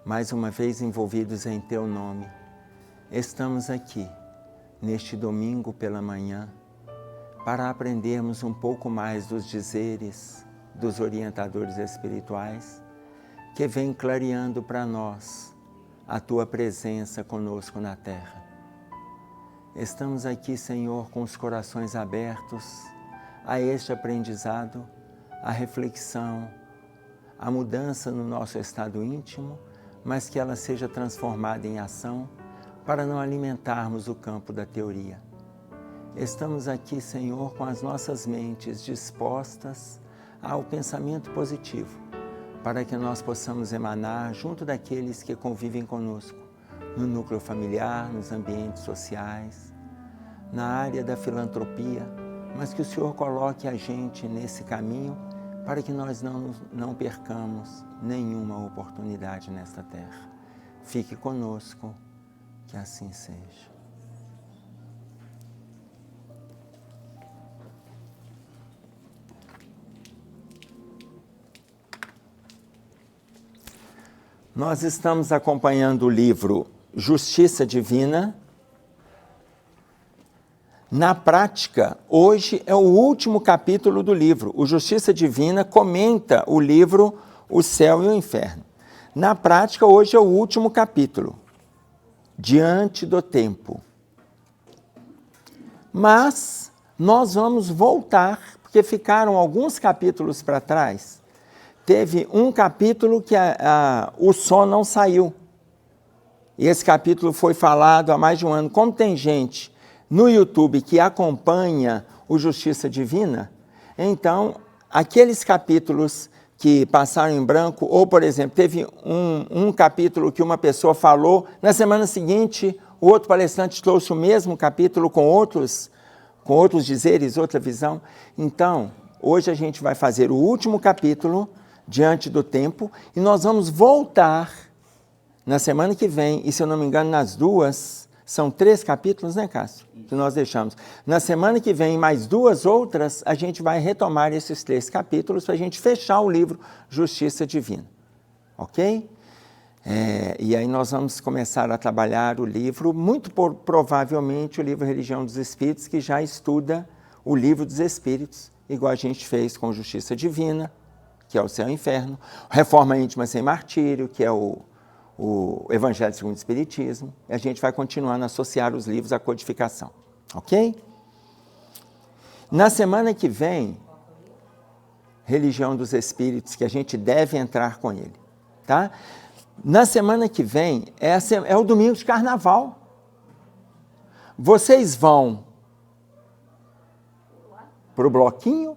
mais uma vez envolvidos em Teu nome, estamos aqui, neste domingo pela manhã, para aprendermos um pouco mais dos dizeres dos orientadores espirituais que vêm clareando para nós a Tua presença conosco na Terra. Estamos aqui, Senhor, com os corações abertos a este aprendizado, a reflexão, a mudança no nosso estado íntimo, mas que ela seja transformada em ação para não alimentarmos o campo da teoria. Estamos aqui, Senhor, com as nossas mentes dispostas ao pensamento positivo, para que nós possamos emanar junto daqueles que convivem conosco, no núcleo familiar, nos ambientes sociais, na área da filantropia, mas que o Senhor coloque a gente nesse caminho para que nós não percamos nenhuma oportunidade nesta terra. Fique conosco, que assim seja. Nós estamos acompanhando o livro Justiça Divina. Na prática, hoje é o último capítulo do livro. O Justiça Divina comenta o livro O Céu e o Inferno. Na prática, hoje é o último capítulo, Diante do Tempo. Mas nós vamos voltar, porque ficaram alguns capítulos para trás. Teve um capítulo que o som não saiu. E esse capítulo foi falado há mais de um ano. Como tem gente no YouTube que acompanha o Justiça Divina, então, aqueles capítulos que passaram em branco, ou, por exemplo, teve um capítulo que uma pessoa falou, na semana seguinte, o outro palestrante trouxe o mesmo capítulo com outros dizeres, outra visão. Então, hoje a gente vai fazer o último capítulo, Diante do Tempo, e nós vamos voltar na semana que vem, e se eu não me engano, nas duas, são 3 capítulos, né, Cássio? Que nós deixamos. Na semana que vem, mais 2 outras, a gente vai retomar esses 3 capítulos para a gente fechar o livro Justiça Divina. Ok? E aí nós vamos começar a trabalhar o livro, muito provavelmente o livro Religião dos Espíritos, que já estuda o livro dos Espíritos, igual a gente fez com Justiça Divina, que é o Céu e o Inferno, Reforma Íntima Sem Martírio, que é o Evangelho segundo o Espiritismo, e a gente vai continuando a associar os livros à codificação, ok? Na semana que vem, Religião dos Espíritos, que a gente deve entrar com ele, tá? Na semana que vem, é o domingo de Carnaval. Vocês vão para o bloquinho?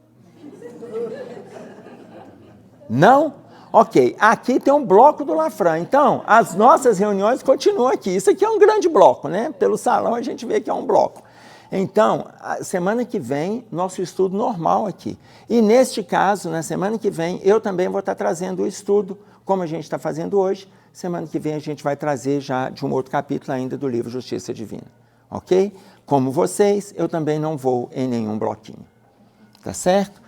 Não? Ok, aqui tem um bloco do Lafran, então as nossas reuniões continuam aqui. Isso aqui é um grande bloco, né? Pelo salão a gente vê que é um bloco. Então, a semana que vem, nosso estudo normal aqui. E neste caso, na semana que vem, eu também vou estar trazendo o estudo, como a gente está fazendo hoje. Semana que vem a gente vai trazer já de um outro capítulo ainda do livro Justiça Divina. Ok? Como vocês, eu também não vou em nenhum bloquinho. Tá certo?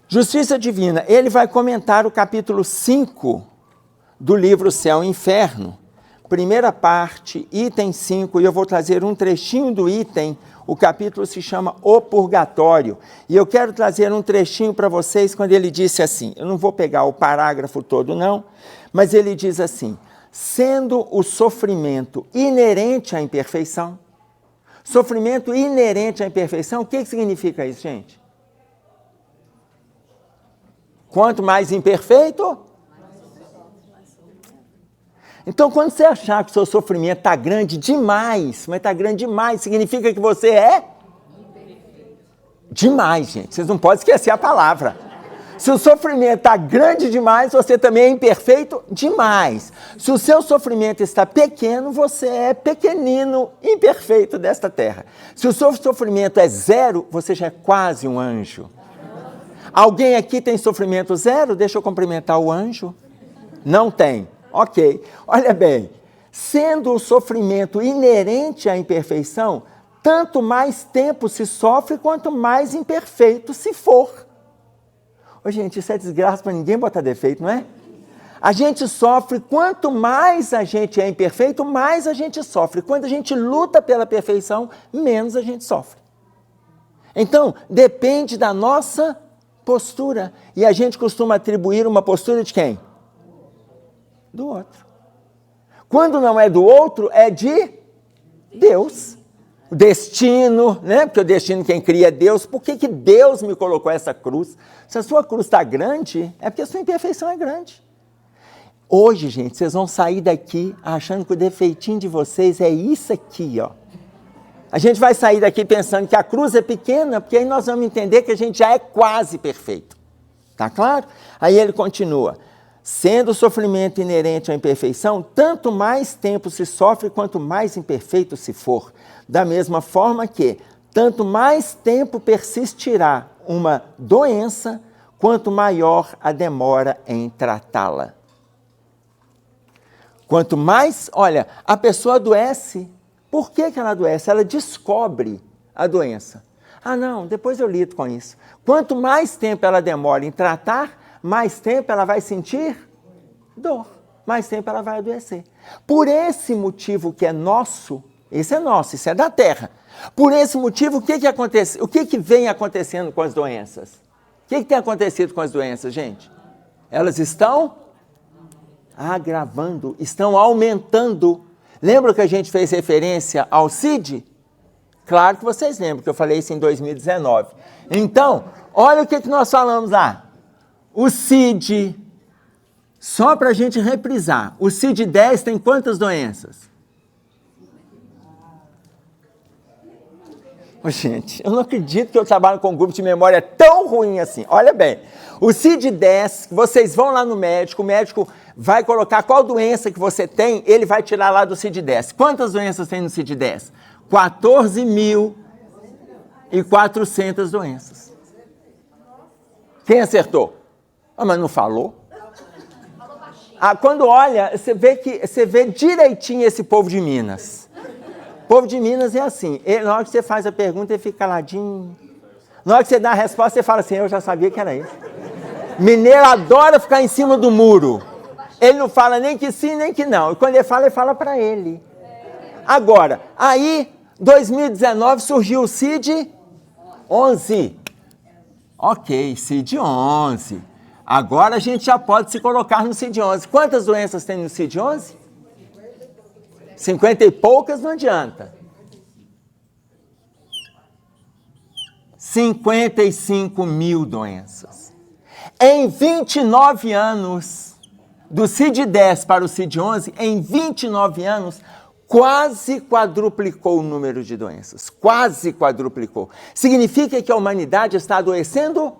Justiça Divina, ele vai comentar o capítulo 5 do livro Céu e Inferno, primeira parte, item 5, e eu vou trazer um trechinho do item, o capítulo se chama O Purgatório, e eu quero trazer um trechinho para vocês quando ele disse assim, eu não vou pegar o parágrafo todo não, mas ele diz assim, sendo o sofrimento inerente à imperfeição, sofrimento inerente à imperfeição, o que significa isso, gente? Quanto mais imperfeito? Então, quando você achar que o seu sofrimento está grande demais, mas está grande demais, significa que você é? Demais, gente. Vocês não podem esquecer a palavra. Se o sofrimento está grande demais, você também é imperfeito demais. Se o seu sofrimento está pequeno, você é pequenino, imperfeito desta terra. Se o seu sofrimento é 0, você já é quase um anjo. Alguém aqui tem sofrimento 0? Deixa eu cumprimentar o anjo. Não tem. Ok. Olha bem, sendo o sofrimento inerente à imperfeição, tanto mais tempo se sofre, quanto mais imperfeito se for. Ô, gente, isso é desgraça para ninguém botar defeito, não é? A gente sofre, quanto mais a gente é imperfeito, mais a gente sofre. Quando a gente luta pela perfeição, menos a gente sofre. Então, depende da nossa postura. E a gente costuma atribuir uma postura de quem? Do outro. Quando não é do outro, é de Deus. O destino, né? Porque o destino quem cria é Deus. Por que Deus me colocou essa cruz? Se a sua cruz está grande, é porque a sua imperfeição é grande. Hoje, gente, vocês vão sair daqui achando que o defeitinho de vocês é isso aqui, ó. A gente vai sair daqui pensando que a cruz é pequena, porque aí nós vamos entender que a gente já é quase perfeito. Tá claro? Aí ele continua. Sendo o sofrimento inerente à imperfeição, tanto mais tempo se sofre, quanto mais imperfeito se for. Da mesma forma que, tanto mais tempo persistirá uma doença, quanto maior a demora em tratá-la. Quanto mais, olha, a pessoa adoece. Por que ela adoece? Ela descobre a doença. Ah, não, depois eu lido com isso. Quanto mais tempo ela demora em tratar, mais tempo ela vai sentir dor. Mais tempo ela vai adoecer. Por esse motivo que é nosso, esse é nosso, isso é da terra. Por esse motivo, o que acontece? O que vem acontecendo com as doenças? O que tem acontecido com as doenças, gente? Elas estão agravando, estão aumentando. Lembra que a gente fez referência ao CID? Claro que vocês lembram, que eu falei isso em 2019. Então, olha o que nós falamos lá. O CID, só para a gente reprisar, o CID-10 tem quantas doenças? Oh, gente, eu não acredito que eu trabalho com um grupo de memória tão ruim assim. Olha bem, o CID-10, vocês vão lá no médico, o médico vai colocar qual doença que você tem, ele vai tirar lá do CID-10. Quantas doenças tem no CID-10? 14.400 doenças. Quem acertou? Ah, mas não falou? Ah, quando olha, você vê direitinho esse povo de Minas. O povo de Minas é assim, na hora que você faz a pergunta, ele fica caladinho. Na hora que você dá a resposta, você fala assim, eu já sabia que era isso. Mineiro adora ficar em cima do muro. Ele não fala nem que sim, nem que não. E quando ele fala para ele. Agora, aí, 2019, surgiu o CID-11. Ok, CID-11. Agora a gente já pode se colocar no CID-11. Quantas doenças tem no CID-11? 50 e poucas não adianta. 55 mil doenças. Em 29 anos, do CID-10 para o CID-11, em 29 anos, quase quadruplicou o número de doenças. Quase quadruplicou. Significa que a humanidade está adoecendo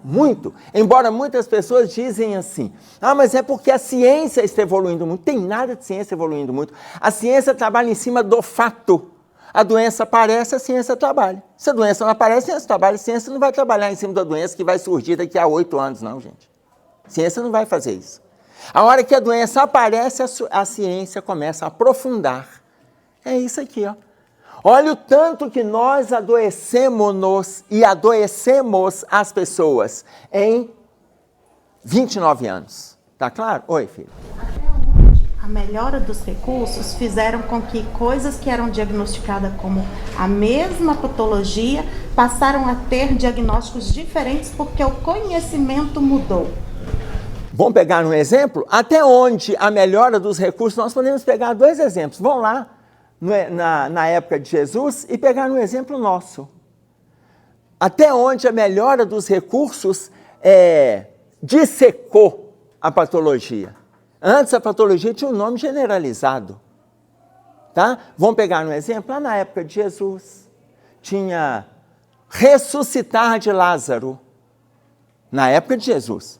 muito. Embora muitas pessoas dizem assim, mas é porque a ciência está evoluindo muito. Tem nada de ciência evoluindo muito. A ciência trabalha em cima do fato. A doença aparece, a ciência trabalha. Se a doença não aparece, a ciência trabalha. A ciência não vai trabalhar em cima da doença que vai surgir daqui a 8 anos, não, gente. A ciência não vai fazer isso. A hora que a doença aparece, a ciência começa a aprofundar. É isso aqui, ó. Olha o tanto que nós adoecemos e adoecemos as pessoas em 29 anos. Tá claro? Oi, filho. A melhora dos recursos fizeram com que coisas que eram diagnosticadas como a mesma patologia passaram a ter diagnósticos diferentes porque o conhecimento mudou. Vamos pegar um exemplo? Até onde a melhora dos recursos, nós podemos pegar 2 exemplos. Vão lá na época de Jesus e pegar um exemplo nosso. Até onde a melhora dos recursos dissecou a patologia. Antes a patologia tinha um nome generalizado. Tá? Vamos pegar um exemplo? Lá na época de Jesus, tinha ressuscitar de Lázaro. Na época de Jesus.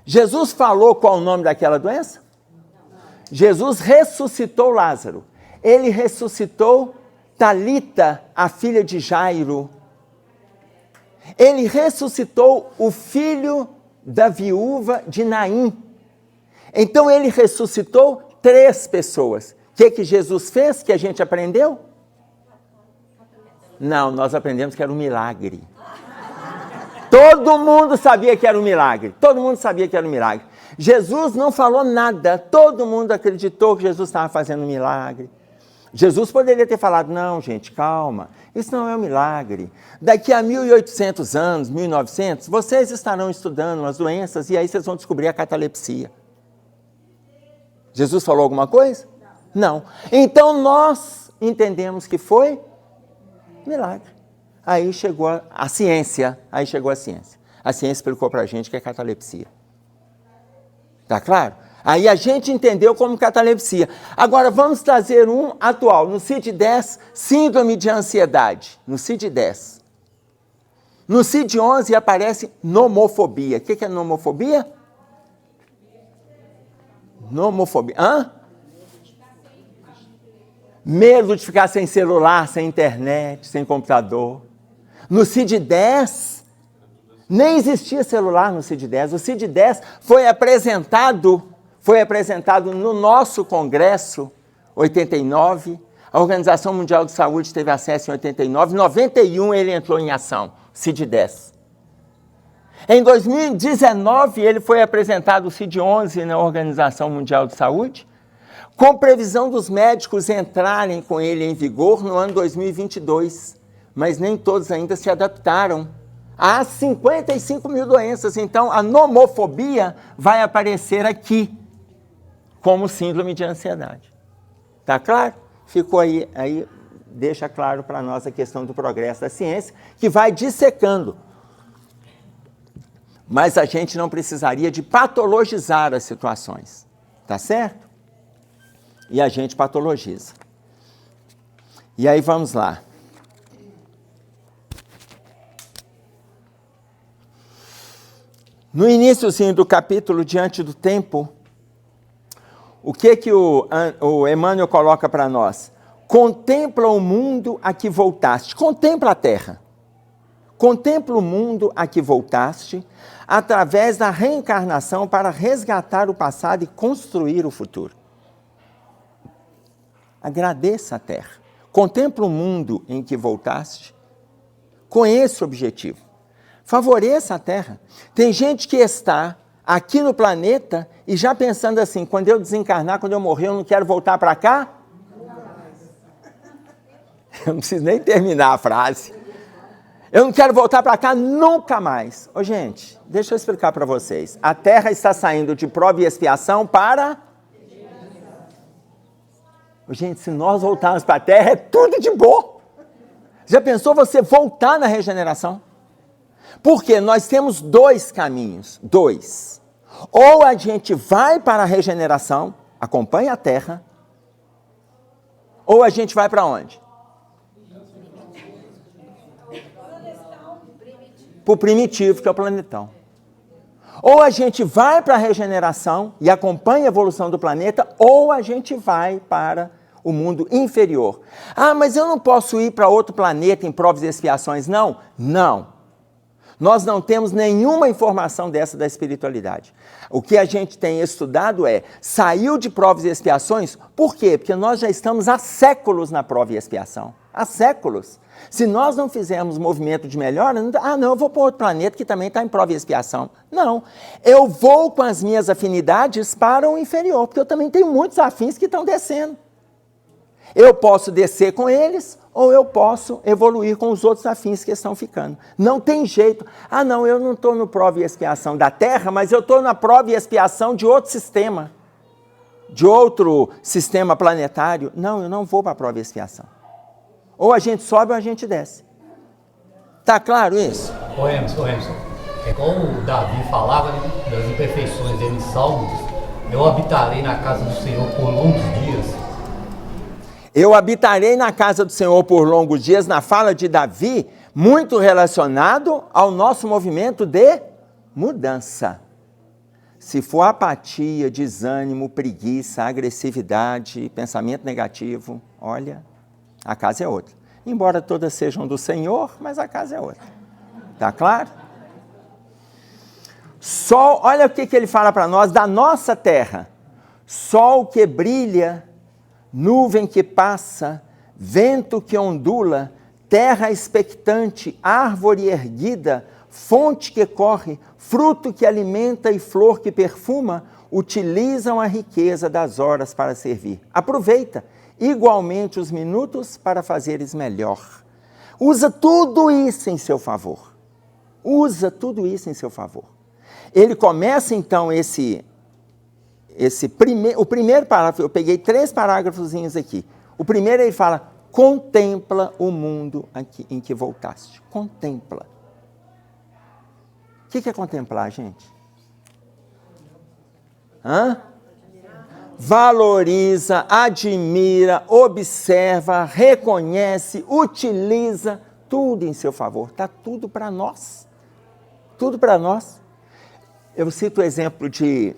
Jesus falou qual o nome daquela doença? Jesus ressuscitou Lázaro. Ele ressuscitou Talita, a filha de Jairo. Ele ressuscitou o filho da viúva de Naim. Então ele ressuscitou 3 pessoas. O que Jesus fez que a gente aprendeu? Não, nós aprendemos que era um milagre. Todo mundo sabia que era um milagre. Todo mundo sabia que era um milagre. Jesus não falou nada. Todo mundo acreditou que Jesus estava fazendo um milagre. Jesus poderia ter falado, não, gente, calma. Isso não é um milagre. Daqui a 1.800 anos, 1.900, vocês estarão estudando as doenças e aí vocês vão descobrir a catalepsia. Jesus falou alguma coisa? Não. Então nós entendemos que foi milagre. Aí chegou a ciência. A ciência explicou para a gente que é catalepsia. Tá claro? Aí a gente entendeu como catalepsia. Agora vamos trazer um atual. No CID-10, síndrome de ansiedade. No CID-10. No CID-11 aparece nomofobia. O que é nomofobia? Nomofobia. Hã? Medo de ficar sem celular, sem internet, sem computador. No CID-10, nem existia celular no CID-10. O CID-10 foi apresentado no nosso congresso, 89. A Organização Mundial de Saúde teve acesso em 89. Em 91 ele entrou em ação, CID-10. Em 2019 ele foi apresentado o CID-11 na Organização Mundial de Saúde, com previsão dos médicos entrarem com ele em vigor no ano 2022. Mas nem todos ainda se adaptaram. Há 55 mil doenças, então a nomofobia vai aparecer aqui como síndrome de ansiedade. Tá claro? Ficou aí deixa claro para nós a questão do progresso da ciência, que vai dissecando. Mas a gente não precisaria de patologizar as situações. Tá certo? E a gente patologiza. E aí vamos lá. No iníciozinho do capítulo, Diante do Tempo, o que o Emmanuel coloca para nós? Contempla o mundo a que voltaste. Contempla a terra. Contempla o mundo a que voltaste, através da reencarnação para resgatar o passado e construir o futuro. Agradeça a terra. Contempla o mundo em que voltaste com esse objetivo. Favoreça a terra. Tem gente que está aqui no planeta e já pensando assim, quando eu desencarnar, quando eu morrer, eu não quero voltar para cá? Eu não preciso nem terminar a frase. Eu não quero voltar para cá nunca mais. Ô, gente, deixa eu explicar para vocês. A terra está saindo de prova e expiação para... Gente, se nós voltarmos para a terra, é tudo de bom. Já pensou você voltar na regeneração? Porque nós temos dois caminhos, dois. Ou a gente vai para a regeneração, acompanha a terra, ou a gente vai para onde? Para o primitivo, que é o planetão. Ou a gente vai para a regeneração e acompanha a evolução do planeta, ou a gente vai para o mundo inferior. Ah, mas eu não posso ir para outro planeta em provas e expiações, não? Não. Nós não temos nenhuma informação dessa da espiritualidade. O que a gente tem estudado saiu de provas e expiações, por quê? Porque nós já estamos há séculos na prova e expiação. Há séculos. Se nós não fizermos movimento de melhora, eu vou para outro planeta que também está em prova e expiação. Não, eu vou com as minhas afinidades para o inferior, porque eu também tenho muitos afins que estão descendo. Eu posso descer com eles, ou eu posso evoluir com os outros afins que estão ficando. Não tem jeito. Eu não estou no prova e expiação da Terra, mas eu estou na prova e expiação de outro sistema. De outro sistema planetário. Não, eu não vou para a prova e expiação. Ou a gente sobe ou a gente desce. Tá claro isso? Ô Emerson, é como o Davi falava, né, das imperfeições dele em Salmos, eu habitarei na casa do Senhor por longos dias. Eu habitarei na casa do Senhor por longos dias, na fala de Davi, muito relacionado ao nosso movimento de mudança. Se for apatia, desânimo, preguiça, agressividade, pensamento negativo, olha, a casa é outra. Embora todas sejam do Senhor, mas a casa é outra. Tá claro? Sol, olha o que ele fala para nós da nossa terra. Sol que brilha, nuvem que passa, vento que ondula, terra expectante, árvore erguida, fonte que corre, fruto que alimenta e flor que perfuma, utilizam a riqueza das horas para servir. Aproveita igualmente os minutos para fazeres melhor. Usa tudo isso em seu favor. Usa tudo isso em seu favor. Ele começa então o primeiro parágrafo, eu peguei 3 parágrafozinhos aqui. O primeiro ele fala, contempla o mundo em que voltaste. Contempla. O que é contemplar, gente? Valoriza, admira, observa, reconhece, utiliza tudo em seu favor. Está tudo para nós. Tudo para nós. Eu cito o exemplo de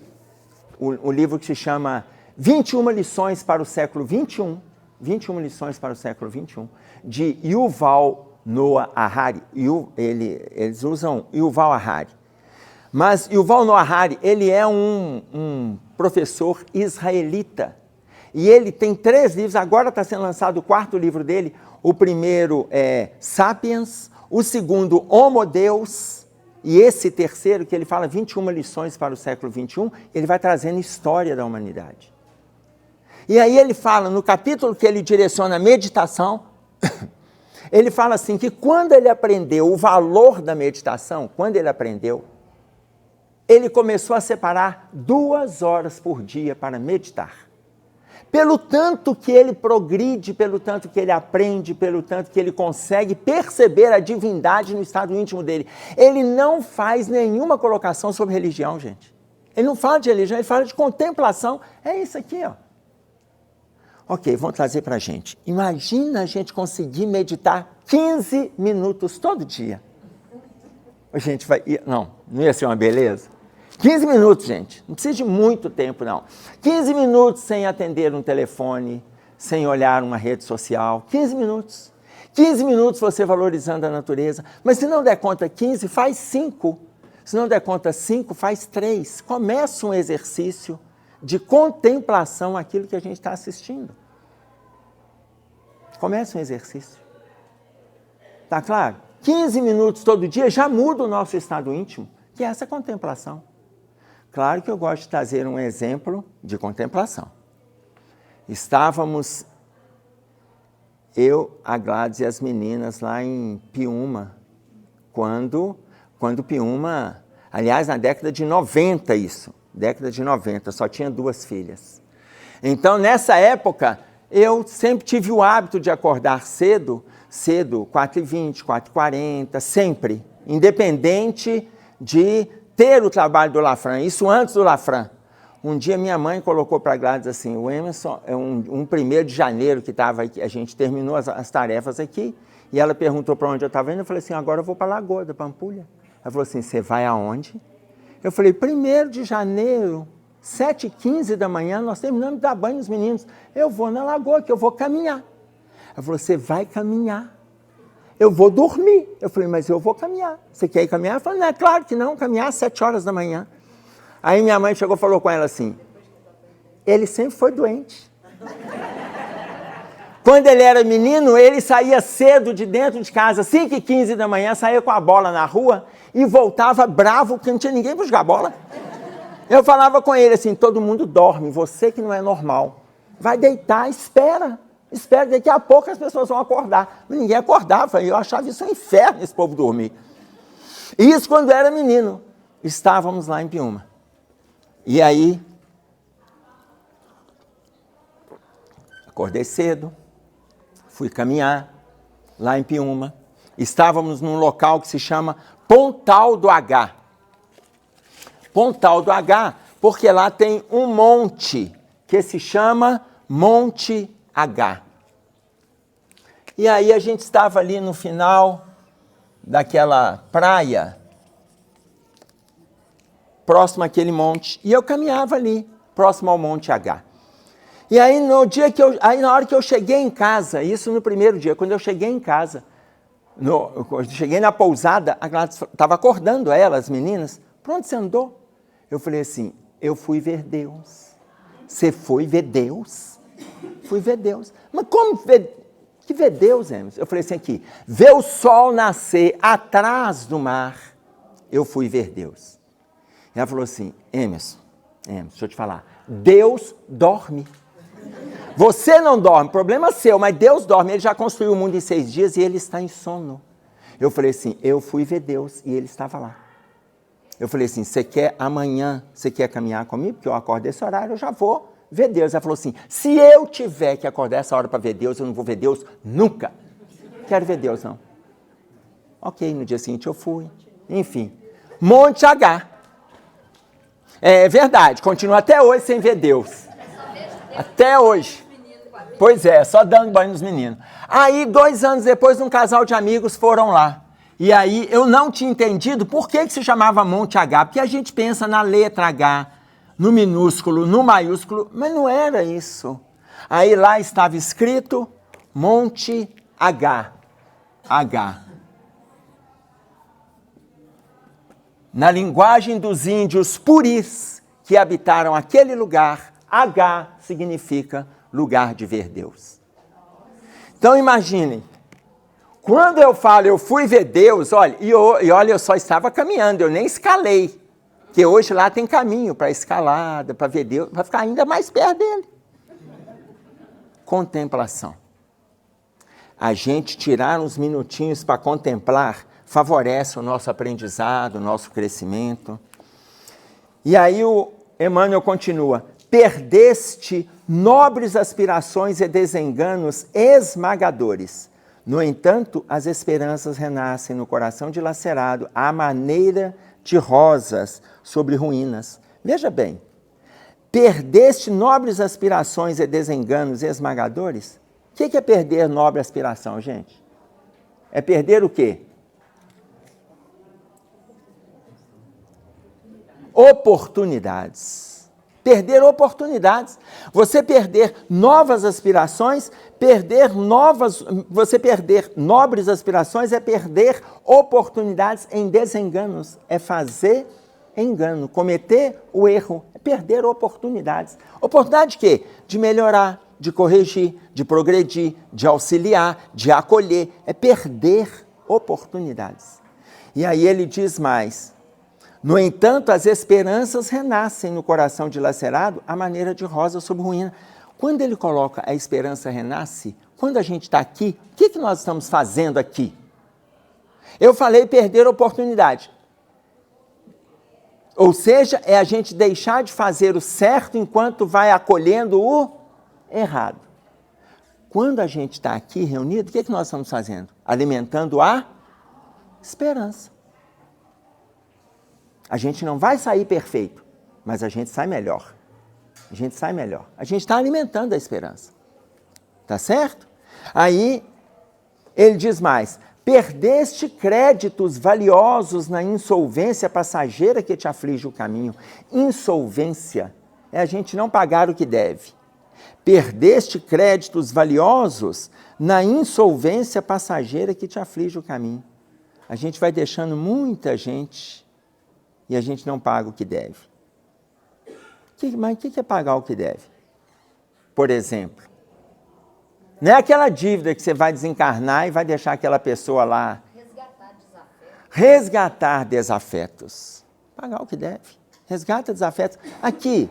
o livro que se chama 21 lições para o século XXI, 21 lições para o século XXI, de Yuval Noah Harari. Eles usam Yuval Harari. Mas Yuval Noah Harari, ele é um professor israelita. E ele tem 3 livros, agora está sendo lançado o 4º livro dele. O primeiro é Sapiens, o segundo Homo Deus, e esse terceiro, que ele fala 21 lições para o século XXI, ele vai trazendo história da humanidade. E aí ele fala, no capítulo que ele direciona a meditação, ele fala assim, que quando ele aprendeu o valor da meditação, ele começou a separar 2 horas por dia para meditar. Pelo tanto que ele progride, pelo tanto que ele aprende, pelo tanto que ele consegue perceber a divindade no estado íntimo dele. Ele não faz nenhuma colocação sobre religião, gente. Ele não fala de religião, ele fala de contemplação. É isso aqui, ó. Ok, vamos trazer para a gente. Imagina a gente conseguir meditar 15 minutos todo dia. A gente vai... Não ia ser uma beleza? 15 minutos, gente. Não precisa de muito tempo, não. 15 minutos sem atender um telefone, sem olhar uma rede social. 15 minutos. 15 minutos você valorizando a natureza. Mas se não der conta 15, faz 5. Se não der conta 5, faz 3. Começa um exercício de contemplação àquilo que a gente está assistindo. Começa um exercício. Tá claro? 15 minutos todo dia já muda o nosso estado íntimo, que é essa contemplação. Claro que eu gosto de trazer um exemplo de contemplação. Estávamos, eu, a Gladys e as meninas lá em Piúma, quando Piúma, aliás, na década de 90 isso, década de 90, só tinha 2 filhas. Então, nessa época, eu sempre tive o hábito de acordar cedo, 4h20, 4h40, sempre, independente de ter o trabalho do Lafran, isso antes do Lafran. Um dia minha mãe colocou para a Gladys assim, o Emerson, um 1º de janeiro que estava aqui, a gente terminou as tarefas aqui, e ela perguntou para onde eu estava indo, eu falei assim, agora eu vou para a Lagoa da Pampulha. Ela falou assim, você vai aonde? Eu falei, 1º de janeiro, 7h15 da manhã, nós terminamos de dar banho nos meninos, eu vou na Lagoa, que eu vou caminhar. Ela falou, você vai caminhar? Eu vou dormir. Eu falei, mas eu vou caminhar. Você quer ir caminhar? Eu falei, não, é claro que não, caminhar às 7 horas da manhã. Aí minha mãe chegou e falou com ela assim, ele sempre foi doente. Quando ele era menino, ele saía cedo de dentro de casa, 5h15 da manhã, saía com a bola na rua e voltava bravo, porque não tinha ninguém para jogar bola. Eu falava com ele assim, todo mundo dorme, você que não é normal. Vai deitar, espera, daqui a pouco as pessoas vão acordar. Mas ninguém acordava, eu achava isso um inferno, esse povo dormir. Isso quando era menino. Estávamos lá em Piúma. E aí, acordei cedo, fui caminhar lá em Piúma. Estávamos num local que se chama Pontal do H. Pontal do H, porque lá tem um monte que se chama Monte H. E aí a gente estava ali no final daquela praia, próximo àquele monte, e eu caminhava ali, próximo ao Monte H. E aí na hora que eu cheguei em casa, isso no primeiro dia, quando eu cheguei em casa, eu cheguei na pousada, a Gladys estava acordando ela, as meninas, para onde você andou? Eu falei assim, eu fui ver Deus. Você foi ver Deus? Fui ver Deus. Mas como ver? Que ver Deus, Emerson? Eu falei assim aqui, ver o sol nascer atrás do mar eu fui ver Deus. E ela falou assim, Emerson, deixa eu te falar, Deus dorme. Você não dorme, problema seu, mas Deus dorme. Ele já construiu o mundo em 6 dias e ele está em sono. Eu falei assim, eu fui ver Deus e ele estava lá. Eu falei assim, você quer caminhar comigo? Porque eu acordo esse horário, eu já vou ver Deus. Ela falou assim, se eu tiver que acordar essa hora para ver Deus, eu não vou ver Deus nunca. Quero ver Deus, não. Ok, no dia seguinte eu fui. Enfim, Monte H. É verdade, continua até hoje sem ver Deus. Até hoje. Pois é, só dando banho nos meninos. Aí, 2 anos depois, um casal de amigos foram lá. E aí, eu não tinha entendido por que se chamava Monte H. Porque a gente pensa na letra H, no minúsculo, no maiúsculo, mas não era isso. Aí lá estava escrito Monte H. H. Na linguagem dos índios puris que habitaram aquele lugar, H significa lugar de ver Deus. Então imaginem, quando eu falo eu fui ver Deus, olha, eu só estava caminhando, eu nem escalei, porque hoje lá tem caminho para escalada, para ver Deus, para ficar ainda mais perto dele. Contemplação. A gente tirar uns minutinhos para contemplar favorece o nosso aprendizado, o nosso crescimento. E aí o Emmanuel continua, perdeste nobres aspirações e desenganos esmagadores. No entanto, as esperanças renascem no coração dilacerado à maneira de rosas sobre ruínas. Veja bem, perdeste nobres aspirações e desenganos esmagadores? O que é perder nobre aspiração, gente? É perder o quê? Oportunidades. Perder oportunidades. Você perder novas aspirações, você perder nobres aspirações é perder oportunidades em desenganos. É fazer engano, cometer o erro, é perder oportunidades. Oportunidade de quê? De melhorar, de corrigir, de progredir, de auxiliar, de acolher. É perder oportunidades. E aí ele diz mais, no entanto, as esperanças renascem no coração dilacerado à maneira de rosa sobre ruína. Quando ele coloca a esperança renasce, quando a gente está aqui, o que nós estamos fazendo aqui? Eu falei perder oportunidade. Ou seja, é a gente deixar de fazer o certo enquanto vai acolhendo o errado. Quando a gente está aqui reunido, o que nós estamos fazendo? Alimentando a esperança. A gente não vai sair perfeito, mas a gente sai melhor. A gente sai melhor. A gente está alimentando a esperança. Tá certo? Aí, ele diz mais, perdeste créditos valiosos na insolvência passageira que te aflige o caminho. Insolvência é a gente não pagar o que deve. Perdeste créditos valiosos na insolvência passageira que te aflige o caminho. A gente vai deixando muita gente e a gente não paga o que deve. Mas o que é pagar o que deve? Por exemplo, não é aquela dívida que você vai desencarnar e vai deixar aquela pessoa lá. Resgatar desafetos. Pagar o que deve. Resgata desafetos. Aqui,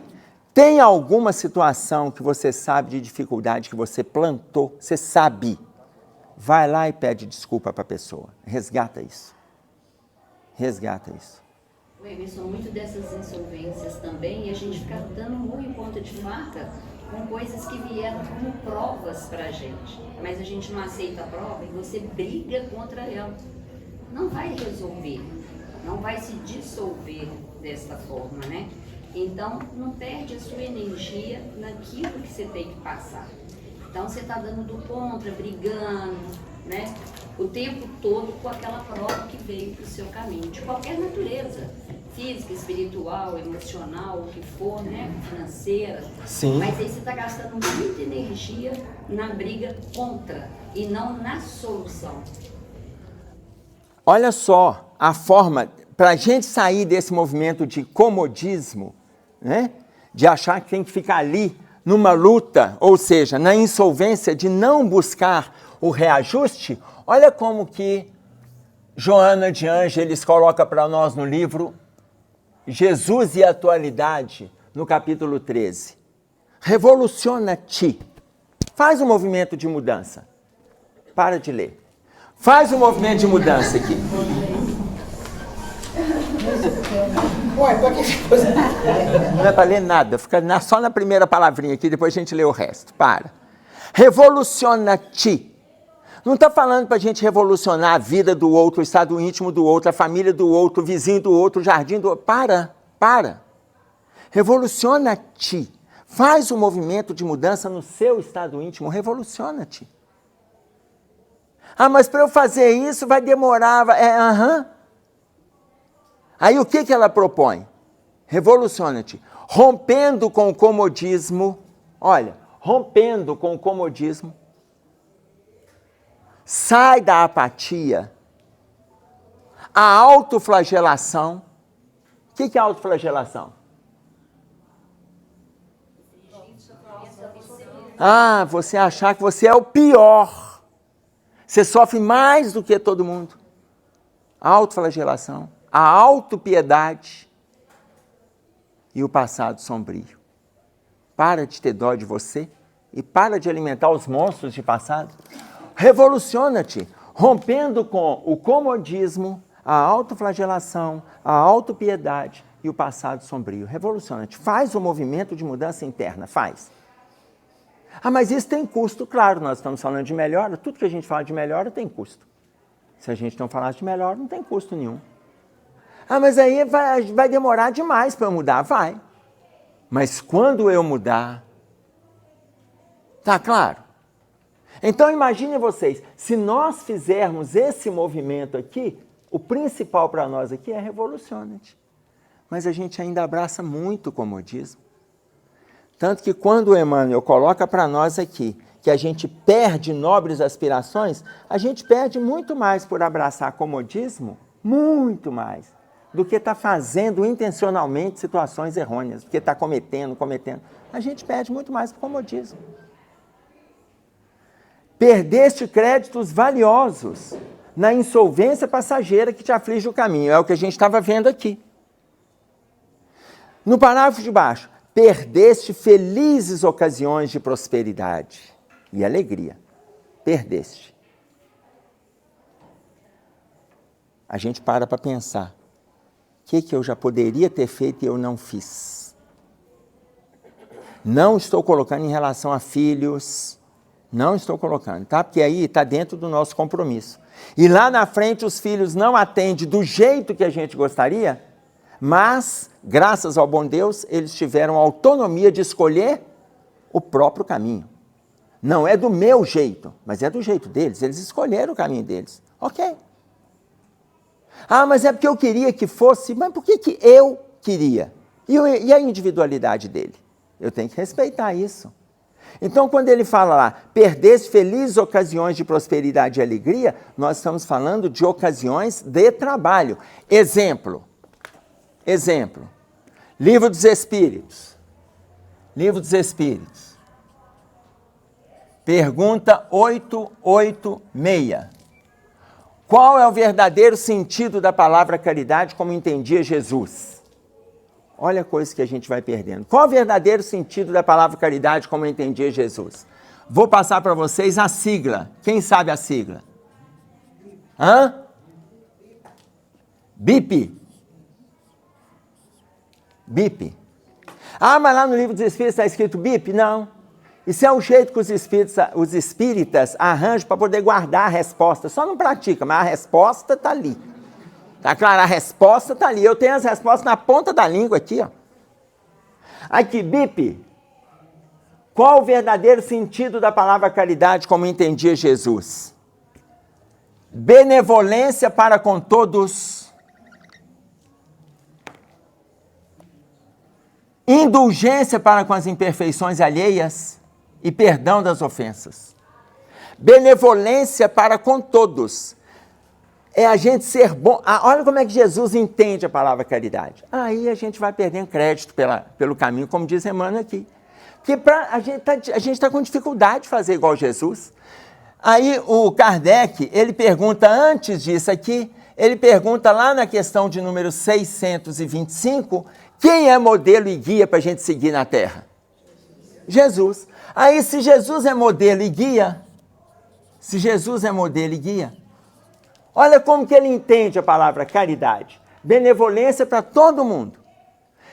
tem alguma situação que você sabe de dificuldade que você plantou, você sabe. Vai lá e pede desculpa para a pessoa. Resgata isso. Resgata isso. Emerson, muito dessas insolvências também, e a gente fica dando murro em ponta de faca com coisas que vieram como provas para a gente. Mas a gente não aceita a prova e você briga contra ela. Não vai resolver, não vai se dissolver desta forma, né? Então, não perde a sua energia naquilo que você tem que passar. Então, você está dando do contra, brigando, né? O tempo todo com aquela prova que veio para o seu caminho, de qualquer natureza, física, espiritual, emocional, o que for, né? Financeira. Sim. Mas aí você está gastando muita energia na briga contra e não na solução. Olha só a forma, para a gente sair desse movimento de comodismo, né? De achar que tem que ficar ali numa luta, ou seja, na insolvência de não buscar o reajuste, olha como que Joana de Ângeles coloca para nós no livro Jesus e a Atualidade, no capítulo 13. Revoluciona-te. Faz um movimento de mudança. Para de ler. Faz um movimento de mudança aqui. Não é para ler nada, fica só na primeira palavrinha aqui, depois a gente lê o resto. Para. Revoluciona-te. Não está falando para a gente revolucionar a vida do outro, o estado íntimo do outro, a família do outro, o vizinho do outro, o jardim do outro. Para. Revoluciona-te. Faz um movimento de mudança no seu estado íntimo. Revoluciona-te. Ah, mas para eu fazer isso vai demorar. Aí o que ela propõe? Revoluciona-te. Rompendo com o comodismo. Olha, rompendo com o comodismo. Sai da apatia. A autoflagelação. O que é autoflagelação? Ah, você achar que você é o pior. Você sofre mais do que todo mundo. A autoflagelação, a autopiedade e o passado sombrio. Para de ter dó de você e para de alimentar os monstros de passado. Revoluciona-te, rompendo com o comodismo, a autoflagelação, a autopiedade e o passado sombrio. Revoluciona-te. Faz um movimento de mudança interna, faz. Ah, mas isso tem custo, claro, nós estamos falando de melhora, tudo que a gente fala de melhora tem custo. Se a gente não falasse de melhora, não tem custo nenhum. Ah, mas aí vai demorar demais para eu mudar, vai. Mas quando eu mudar, tá claro? Então imaginem vocês, se nós fizermos esse movimento aqui, o principal para nós aqui é revoluciona-te. Mas a gente ainda abraça muito o comodismo. Tanto que quando o Emmanuel coloca para nós aqui que a gente perde nobres aspirações, a gente perde muito mais por abraçar comodismo, muito mais, do que está fazendo intencionalmente situações errôneas, do que está cometendo. A gente perde muito mais por comodismo. Perdeste créditos valiosos na insolvência passageira que te aflige o caminho. É o que a gente estava vendo aqui. No parágrafo de baixo, perdeste felizes ocasiões de prosperidade e alegria. Perdeste. A gente para pensar. O que eu já poderia ter feito e eu não fiz? Não estou colocando em relação a filhos, não estou colocando, tá? Porque aí está dentro do nosso compromisso. E lá na frente os filhos não atendem do jeito que a gente gostaria, mas, graças ao bom Deus, eles tiveram a autonomia de escolher o próprio caminho. Não é do meu jeito, mas é do jeito deles. Eles escolheram o caminho deles. Ok. Ah, mas é porque eu queria que fosse... Mas por que eu queria? E a individualidade dele? Eu tenho que respeitar isso. Então, quando ele fala lá, perdeste felizes ocasiões de prosperidade e alegria, nós estamos falando de ocasiões de trabalho. Exemplo. Livro dos Espíritos. Pergunta 886. Qual é o verdadeiro sentido da palavra caridade como entendia Jesus? Olha a coisa que a gente vai perdendo. Qual é o verdadeiro sentido da palavra caridade como entendia Jesus? Vou passar para vocês a sigla. Quem sabe a sigla? BIP. Ah, mas lá no livro dos Espíritos está escrito BIP? Não. Isso é um jeito que os espíritas arranjam para poder guardar a resposta. Só não pratica, mas a resposta está ali. Tá claro? A resposta está ali. Eu tenho as respostas na ponta da língua aqui, ó. Aqui, BIP. Qual o verdadeiro sentido da palavra caridade como entendia Jesus? Benevolência para com todos. Indulgência para com as imperfeições alheias e perdão das ofensas. Benevolência para com todos. É a gente ser bom. Olha como é que Jesus entende a palavra caridade. Aí a gente vai perdendo crédito pelo caminho, como diz Emmanuel aqui. Porque a gente está com dificuldade de fazer igual Jesus. Aí o Kardec, ele pergunta antes disso aqui, ele pergunta lá na questão de número 625, quem é modelo e guia para a gente seguir na terra? Jesus. Aí, se Jesus é modelo e guia, olha como que ele entende a palavra caridade. Benevolência para todo mundo.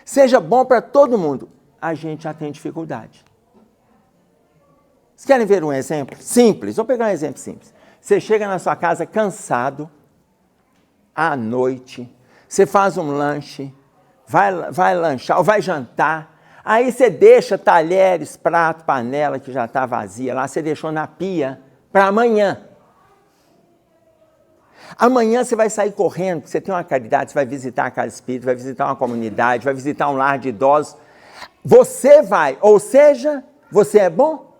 Seja bom para todo mundo. A gente já tem dificuldade. Vocês querem ver um exemplo simples? Vou pegar um exemplo simples. Você chega na sua casa cansado, à noite, você faz um lanche, vai lanchar ou vai jantar, aí você deixa talheres, prato, panela que já está vazia lá, você deixou na pia para amanhã. Amanhã você vai sair correndo, você tem uma caridade, você vai visitar a casa espírita, vai visitar uma comunidade, vai visitar um lar de idosos. Você vai, ou seja, você é bom?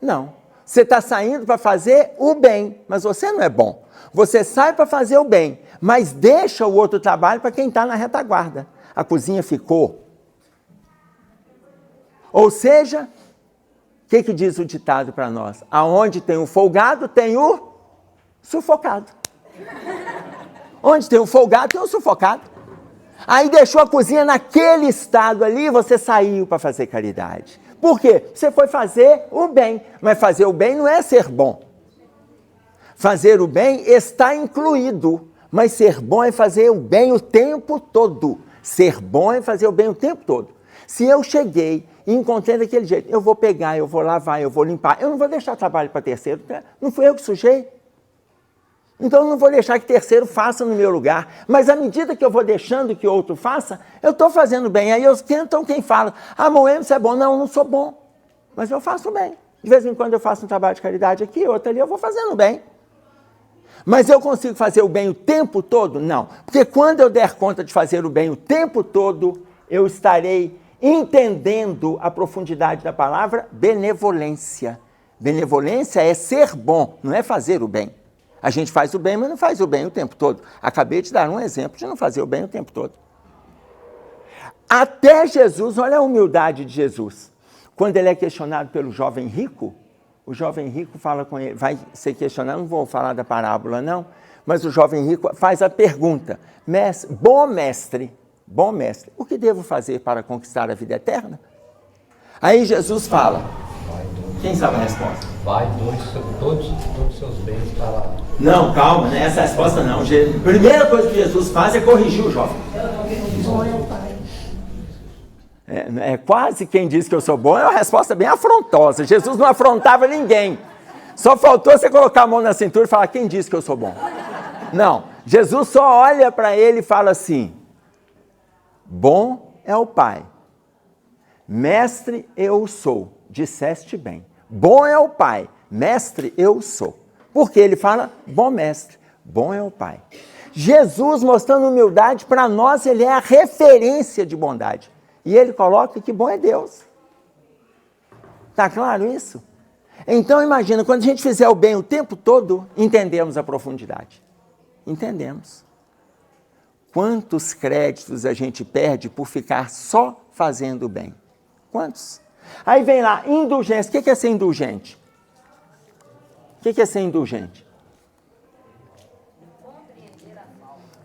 Não. Você está saindo para fazer o bem, mas você não é bom. Você sai para fazer o bem, mas deixa o outro trabalho para quem está na retaguarda. A cozinha ficou. Ou seja, o que diz o ditado para nós? Aonde tem o folgado, tem o sufocado. Onde tem o folgado, tem o sufocado. Aí deixou a cozinha naquele estado ali, você saiu para fazer caridade. Por quê? Você foi fazer o bem, mas fazer o bem não é ser bom. Fazer o bem está incluído, mas ser bom é fazer o bem o tempo todo. Ser bom é fazer o bem o tempo todo. Se eu cheguei e encontrei daquele jeito, eu vou pegar, eu vou lavar, eu vou limpar, eu não vou deixar trabalho para terceiro, não fui eu que sujei. Então eu não vou deixar que terceiro faça no meu lugar. Mas à medida que eu vou deixando que outro faça, eu estou fazendo bem. Aí então quem fala, Moema, você é bom? Não, eu não sou bom. Mas eu faço bem. De vez em quando eu faço um trabalho de caridade aqui, outro ali, eu vou fazendo bem. Mas eu consigo fazer o bem o tempo todo? Não. Porque quando eu der conta de fazer o bem o tempo todo, eu estarei entendendo a profundidade da palavra benevolência. Benevolência é ser bom, não é fazer o bem. A gente faz o bem, mas não faz o bem o tempo todo. Acabei de dar um exemplo de não fazer o bem o tempo todo. Até Jesus, olha a humildade de Jesus. Quando ele é questionado pelo jovem rico, o jovem rico fala com ele, vai ser questionado, não vou falar da parábola não, mas o jovem rico faz a pergunta, bom mestre, o que devo fazer para conquistar a vida eterna? Aí Jesus fala, quem sabe a resposta? Vai todos os seus bens para lá. Não, calma, não é essa a resposta não. A primeira coisa que Jesus faz é corrigir o jovem. É quase quem diz que eu sou bom, é uma resposta bem afrontosa. Jesus não afrontava ninguém. Só faltou você colocar a mão na cintura e falar, quem disse que eu sou bom? Não, Jesus só olha para ele e fala assim, bom é o Pai, mestre eu sou, disseste bem. Bom é o Pai, mestre eu sou. Porque ele fala, bom mestre, bom é o Pai. Jesus mostrando humildade para nós, ele é a referência de bondade. E ele coloca que bom é Deus. Está claro isso? Então imagina, quando a gente fizer o bem o tempo todo, entendemos a profundidade. Entendemos. Quantos créditos a gente perde por ficar só fazendo o bem? Quantos? Aí vem lá, indulgência. O que é ser indulgente? O que é ser indulgente?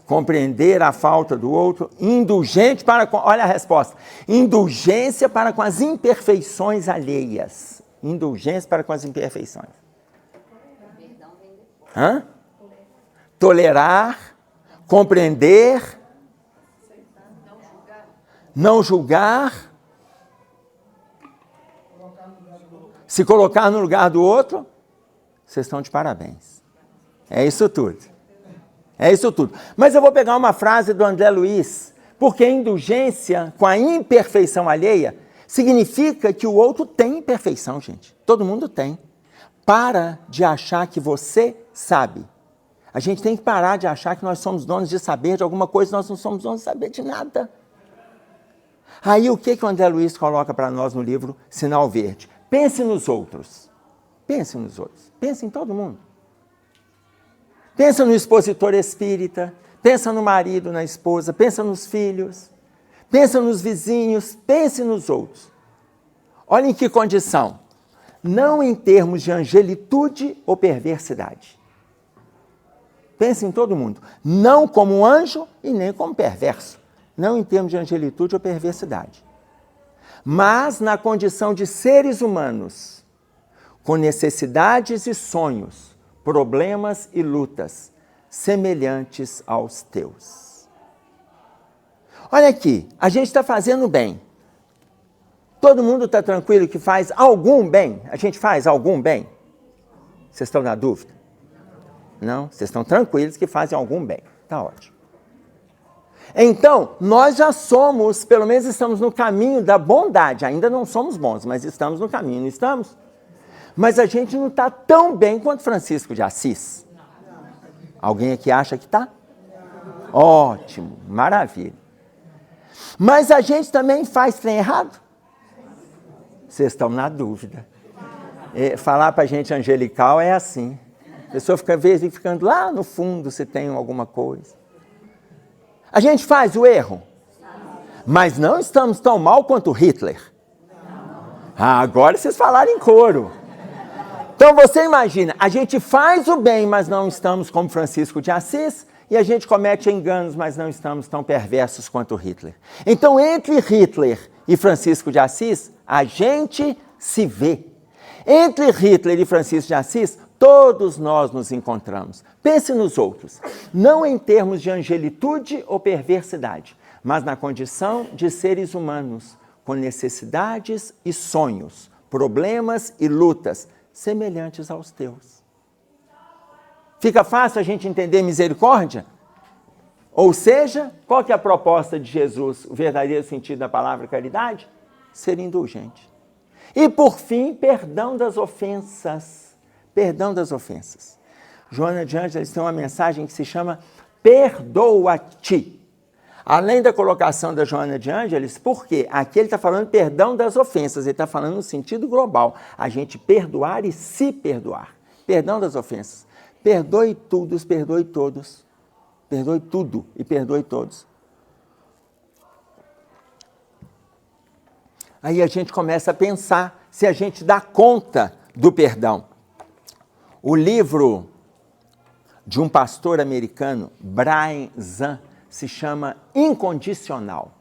Compreender a falta do outro. Indulgente para com... Olha a resposta. Indulgência para com as imperfeições alheias. Indulgência para com as imperfeições. Tolerar, compreender, não julgar, se colocar no lugar do outro, vocês estão de parabéns. É isso tudo. É isso tudo. Mas eu vou pegar uma frase do André Luiz, porque indulgência com a imperfeição alheia significa que o outro tem imperfeição, gente. Todo mundo tem. Para de achar que você sabe. A gente tem que parar de achar que nós somos donos de saber de alguma coisa, nós não somos donos de saber de nada. Aí o que o André Luiz coloca para nós no livro Sinal Verde? Pense nos outros. Pense nos outros. Pense em todo mundo. Pensa no expositor espírita, pensa no marido, na esposa, pensa nos filhos, pensa nos vizinhos, pense nos outros. Olha em que condição. Não em termos de angelitude ou perversidade. Pense em todo mundo. Não como um anjo e nem como perverso. Não em termos de angelitude ou perversidade. Mas na condição de seres humanos, com necessidades e sonhos, problemas e lutas, semelhantes aos teus. Olha aqui, a gente está fazendo bem. Todo mundo está tranquilo que faz algum bem? A gente faz algum bem? Vocês estão na dúvida? Não? Vocês estão tranquilos que fazem algum bem. Está ótimo. Então, nós já somos, pelo menos estamos no caminho da bondade. Ainda não somos bons, mas estamos no caminho, não estamos? Mas a gente não está tão bem quanto Francisco de Assis. Alguém aqui acha que está? Ótimo, maravilha. Mas a gente também faz trem errado? Vocês estão na dúvida. Falar para a gente angelical é assim. A pessoa fica, às vezes, ficando lá no fundo se tem alguma coisa. A gente faz o erro, mas não estamos tão mal quanto Hitler. Agora vocês falaram em coro. Então você imagina, a gente faz o bem, mas não estamos como Francisco de Assis, e a gente comete enganos, mas não estamos tão perversos quanto Hitler. Então entre Hitler e Francisco de Assis, a gente se vê. Entre Hitler e Francisco de Assis, todos nós nos encontramos. Pense nos outros, não em termos de angelitude ou perversidade, mas na condição de seres humanos, com necessidades e sonhos, problemas e lutas, semelhantes aos teus. Fica fácil a gente entender misericórdia? Ou seja, qual que é a proposta de Jesus, o verdadeiro sentido da palavra caridade? Ser indulgente. E por fim, perdão das ofensas. Perdão das ofensas. Joana de Ângeles tem uma mensagem que se chama Perdoa-te. Além da colocação da Joana de Ângeles, por quê? Aqui ele está falando perdão das ofensas, ele está falando no sentido global. A gente perdoar e se perdoar. Perdão das ofensas. Perdoe tudo, perdoe todos. Perdoe tudo e perdoe todos. Aí a gente começa a pensar se a gente dá conta do perdão. O livro de um pastor americano, Brian Zahnd, se chama Incondicional.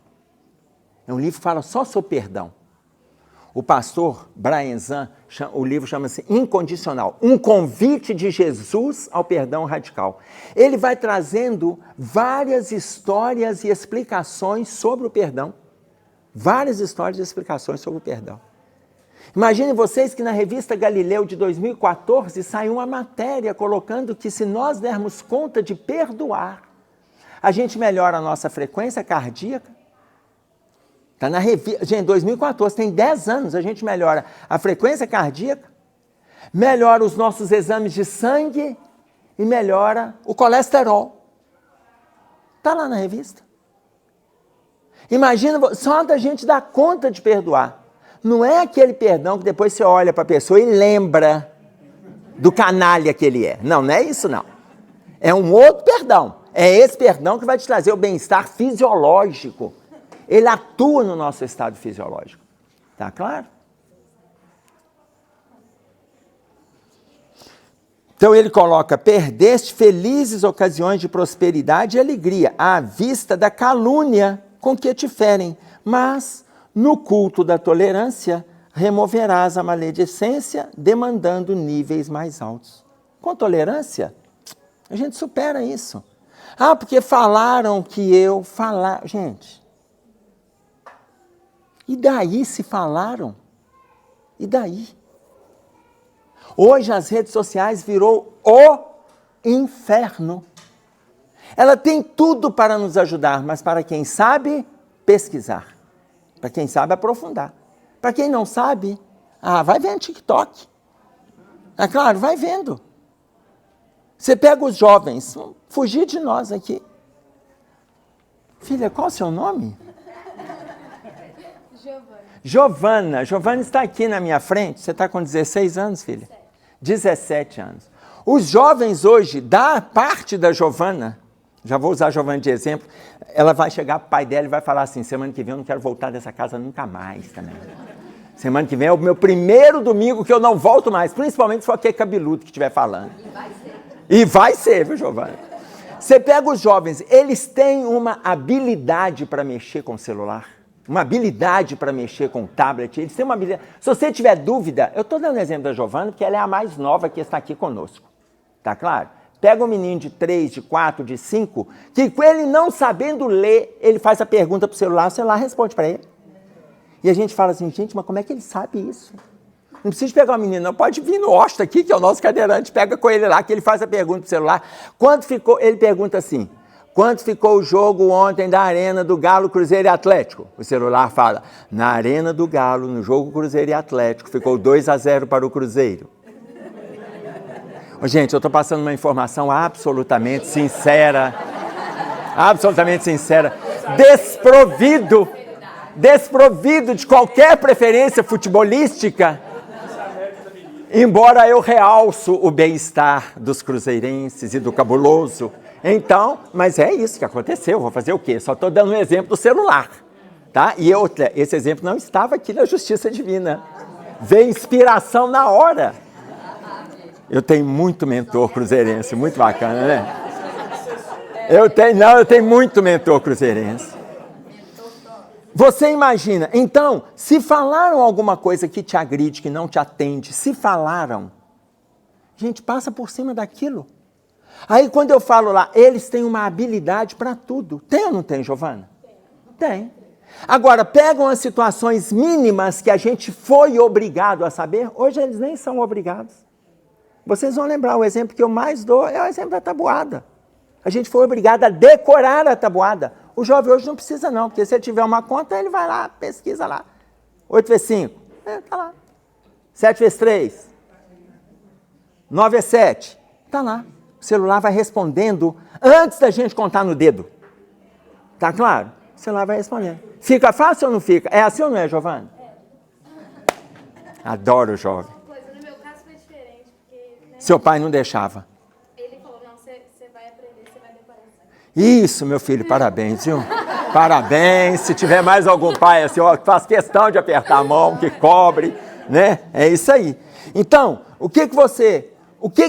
É um livro que fala só sobre perdão. O pastor Brian Zahnd, o livro chama-se Incondicional, um convite de Jesus ao perdão radical. Ele vai trazendo várias histórias e explicações sobre o perdão. Várias histórias e explicações sobre o perdão. Imaginem vocês que na revista Galileu de 2014 saiu uma matéria colocando que se nós dermos conta de perdoar, a gente melhora a nossa frequência cardíaca. Está na revista, gente, 2014, tem 10 anos, a gente melhora a frequência cardíaca, melhora os nossos exames de sangue e melhora o colesterol. Está lá na revista. Imagina, só da gente dar conta de perdoar. Não é aquele perdão que depois você olha para a pessoa e lembra do canalha que ele é. Não, não é isso não. É um outro perdão. É esse perdão que vai te trazer o bem-estar fisiológico. Ele atua no nosso estado fisiológico. Tá claro? Então ele coloca, perdeste felizes ocasiões de prosperidade e alegria, à vista da calúnia com que te ferem, mas no culto da tolerância removerás a maledicência, demandando níveis mais altos. Com tolerância, a gente supera isso. Ah, porque falaram que eu falar. Gente, e daí se falaram? E daí? Hoje as redes sociais virou o inferno. Ela tem tudo para nos ajudar, mas para quem sabe pesquisar, para quem sabe aprofundar. Para quem não sabe, vai ver no TikTok. É claro, vai vendo. Você pega os jovens, fugir de nós aqui. Filha, qual é o seu nome? Giovana. Giovana está aqui na minha frente. Você está com 16 anos, filha? 17 anos. Os jovens hoje, da parte da Giovana, já vou usar a Giovana de exemplo, ela vai chegar para o pai dela e vai falar assim, semana que vem eu não quero voltar dessa casa nunca mais também. Semana que vem é o meu primeiro domingo que eu não volto mais, principalmente se for aquele cabeludo que estiver falando. E vai ser, viu, Giovana? Você pega os jovens, eles têm uma habilidade para mexer com o celular, uma habilidade para mexer com o tablet, eles têm uma habilidade. Se você tiver dúvida, eu estou dando o exemplo da Giovana, porque ela é a mais nova que está aqui conosco, tá claro? Pega um menino de 3, de 4, de 5, que com ele não sabendo ler, ele faz a pergunta para o celular responde para ele. E a gente fala assim, gente, mas como é que ele sabe isso? Não precisa pegar o menino, não. Pode vir no Osta aqui, que é o nosso cadeirante, pega com ele lá, que ele faz a pergunta pro celular. Quanto ficou? Ele pergunta assim, quanto ficou o jogo ontem da Arena do Galo, Cruzeiro e Atlético? O celular fala, na Arena do Galo, no jogo Cruzeiro e Atlético, ficou 2-0 para o Cruzeiro. Gente, eu estou passando uma informação absolutamente sincera, desprovido de qualquer preferência futebolística, embora eu realço o bem-estar dos cruzeirenses e do cabuloso. Então, mas é isso que aconteceu, vou fazer o quê? Só estou dando um exemplo do celular, tá? E outra, esse exemplo não estava aqui na Justiça Divina, veio inspiração na hora. Eu tenho muito mentor cruzeirense, muito bacana, né? Eu tenho muito mentor cruzeirense. Você imagina, então, se falaram alguma coisa que te agride, que não te atende, se falaram, gente, passa por cima daquilo. Aí quando eu falo lá, eles têm uma habilidade para tudo. Tem ou não tem, Giovana? Tem. Agora, pegam as situações mínimas que a gente foi obrigado a saber, hoje eles nem são obrigados. Vocês vão lembrar, o exemplo que eu mais dou é o exemplo da tabuada. A gente foi obrigado a decorar a tabuada. O jovem hoje não precisa não, porque se ele tiver uma conta, ele vai lá, pesquisa lá. 8 vezes 5, tá lá. 7 vezes 3, 9 vezes 7, tá lá. O celular vai respondendo antes da gente contar no dedo. Tá claro? O celular vai respondendo. Fica fácil ou não fica? É assim ou não é, Giovana? Adoro o jovem. No meu caso foi diferente, porque... Seu pai não deixava. Ele falou, não, você vai aprender, você vai decorar. Isso, meu filho, parabéns, viu? Parabéns. Se tiver mais algum pai assim, ó, faz questão de apertar a mão, que cobre, né? É isso aí. Então, o que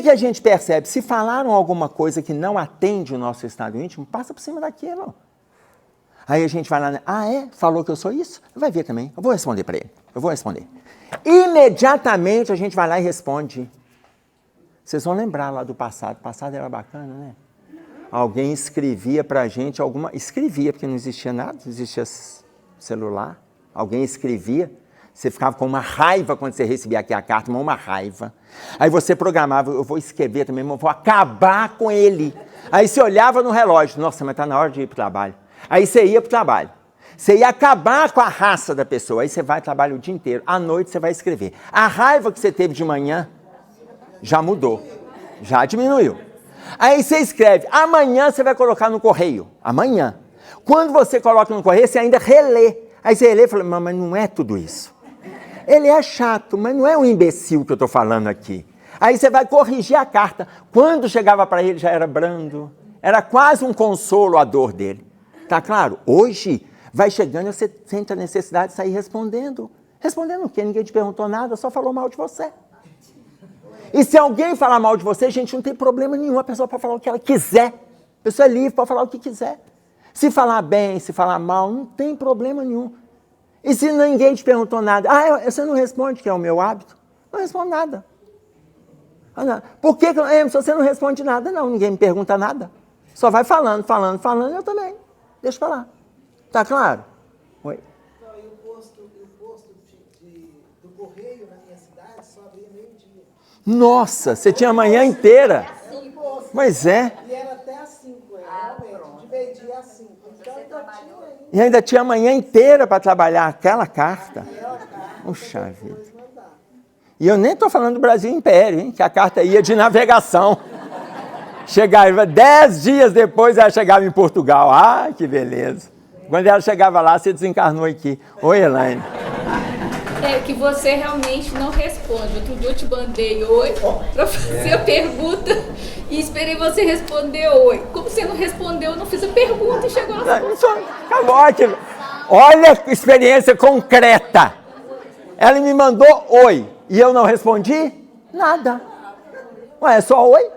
a gente percebe? Se falaram alguma coisa que não atende o nosso estado íntimo, passa por cima daquilo. Aí a gente vai lá, falou que eu sou isso? Vai ver também. Eu vou responder para ele. Eu vou responder. Imediatamente a gente vai lá e responde. Vocês vão lembrar lá do passado. O passado era bacana, né? Alguém escrevia para a gente escrevia, porque não existia nada, não existia celular. Alguém escrevia. Você ficava com uma raiva quando você recebia aqui a carta, uma raiva. Aí você programava, eu vou escrever também, eu vou acabar com ele. Aí você olhava no relógio, nossa, mas está na hora de ir para o trabalho. Aí você ia para o trabalho. Você ia acabar com a raça da pessoa. Aí você vai trabalhar o dia inteiro. À noite você vai escrever. A raiva que você teve de manhã já mudou. Já diminuiu. Aí você escreve. Amanhã você vai colocar no correio. Amanhã. Quando você coloca no correio, você ainda relê. Aí você relê e fala, mas não é tudo isso. Ele é chato, mas não é um imbecil que eu estou falando aqui. Aí você vai corrigir a carta. Quando chegava para ele já era brando. Era quase um consolo a dor dele. Tá claro? Hoje vai chegando e você sente a necessidade de sair respondendo. Respondendo o quê? Ninguém te perguntou nada, só falou mal de você. E se alguém falar mal de você, gente, não tem problema nenhum. A pessoa pode falar o que ela quiser. A pessoa é livre, pode falar o que quiser. Se falar bem, se falar mal, não tem problema nenhum. E se ninguém te perguntou nada? Você não responde, que é o meu hábito? Não responde nada. Por que se você não responde nada? Não, ninguém me pergunta nada. Só vai falando, eu também. Deixa eu falar. Tá claro? Oi. Não, e o posto do correio na minha cidade só abria meio-dia. Nossa, você tinha a manhã inteira. Pois é. E era até às 5, realmente. De meio-dia às 5. Então ainda tinha ainda. E ainda tinha a manhã inteira para trabalhar aquela carta. Puxa vida. E eu nem estou falando do Brasil Império, hein? Que a carta ia de navegação. Chegava 10 dias depois, ela chegava em Portugal. Ah, que beleza. Quando ela chegava lá, você desencarnou aqui. Oi, Elaine. É que você realmente não responde. Outro dia eu te mandei oi para fazer a pergunta e esperei você responder oi. Como você não respondeu, eu não fiz a pergunta e chegou na sua. Acabou, ótimo. Olha a experiência concreta. Ela me mandou oi e eu não respondi nada. Ué, é só oi?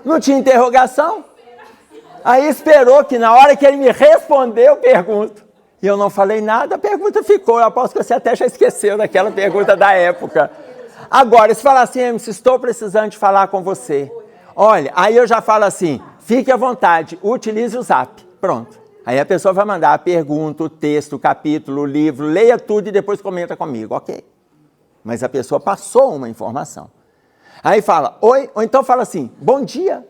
Não tinha interrogação. Aí esperou que na hora que ele me respondeu, eu pergunto. E eu não falei nada, a pergunta ficou. Eu aposto que você até já esqueceu daquela pergunta da época. Agora, se falar assim, Emerson, estou precisando de falar com você. Olha, aí eu já falo assim, fique à vontade, utilize o Zap. Pronto. Aí a pessoa vai mandar a pergunta, o texto, o capítulo, o livro, leia tudo e depois comenta comigo, ok. Mas a pessoa passou uma informação. Aí fala, oi, ou então fala assim, bom dia.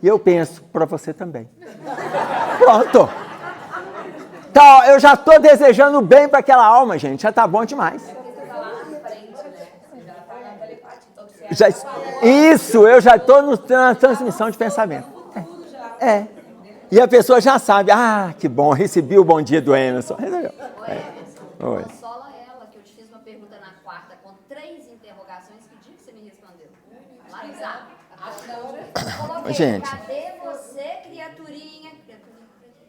E eu penso, para você também. Pronto. Então, eu já estou desejando bem para aquela alma, gente, já está bom demais. Isso, eu já estou na transmissão de pensamento. É. E a pessoa já sabe, que bom, recebi o bom dia do Emerson. Resolveu. Oi. Consola ela, que eu te fiz uma pergunta na quarta com 3 interrogações. Que dia que você me respondeu? Lá no Zap. Coloquei, gente. Cadê você, criaturinha?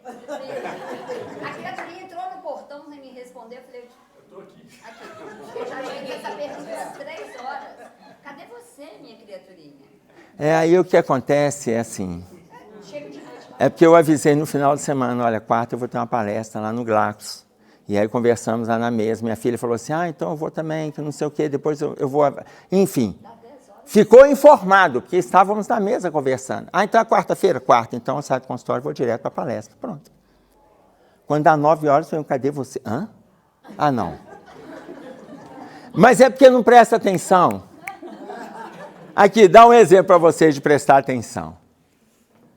A criaturinha entrou no portão sem me responder. Eu falei, eu tô aqui. Eu já cheguei essa pergunta às 3 horas. Cadê você, minha criaturinha? Aí o que acontece é assim... É porque eu avisei no final de semana, olha, quarta eu vou ter uma palestra lá no Glacos. E aí conversamos lá na mesa. Minha filha falou assim, então eu vou também, que não sei o quê, depois eu vou... Enfim, ficou informado, porque estávamos na mesa conversando. Então é quarta-feira? Quarta. Então eu saio do consultório e vou direto para a palestra. Pronto. Quando dá 9 horas, eu falei, cadê você? Não. Mas é porque não presta atenção. Aqui, dá um exemplo para vocês de prestar atenção.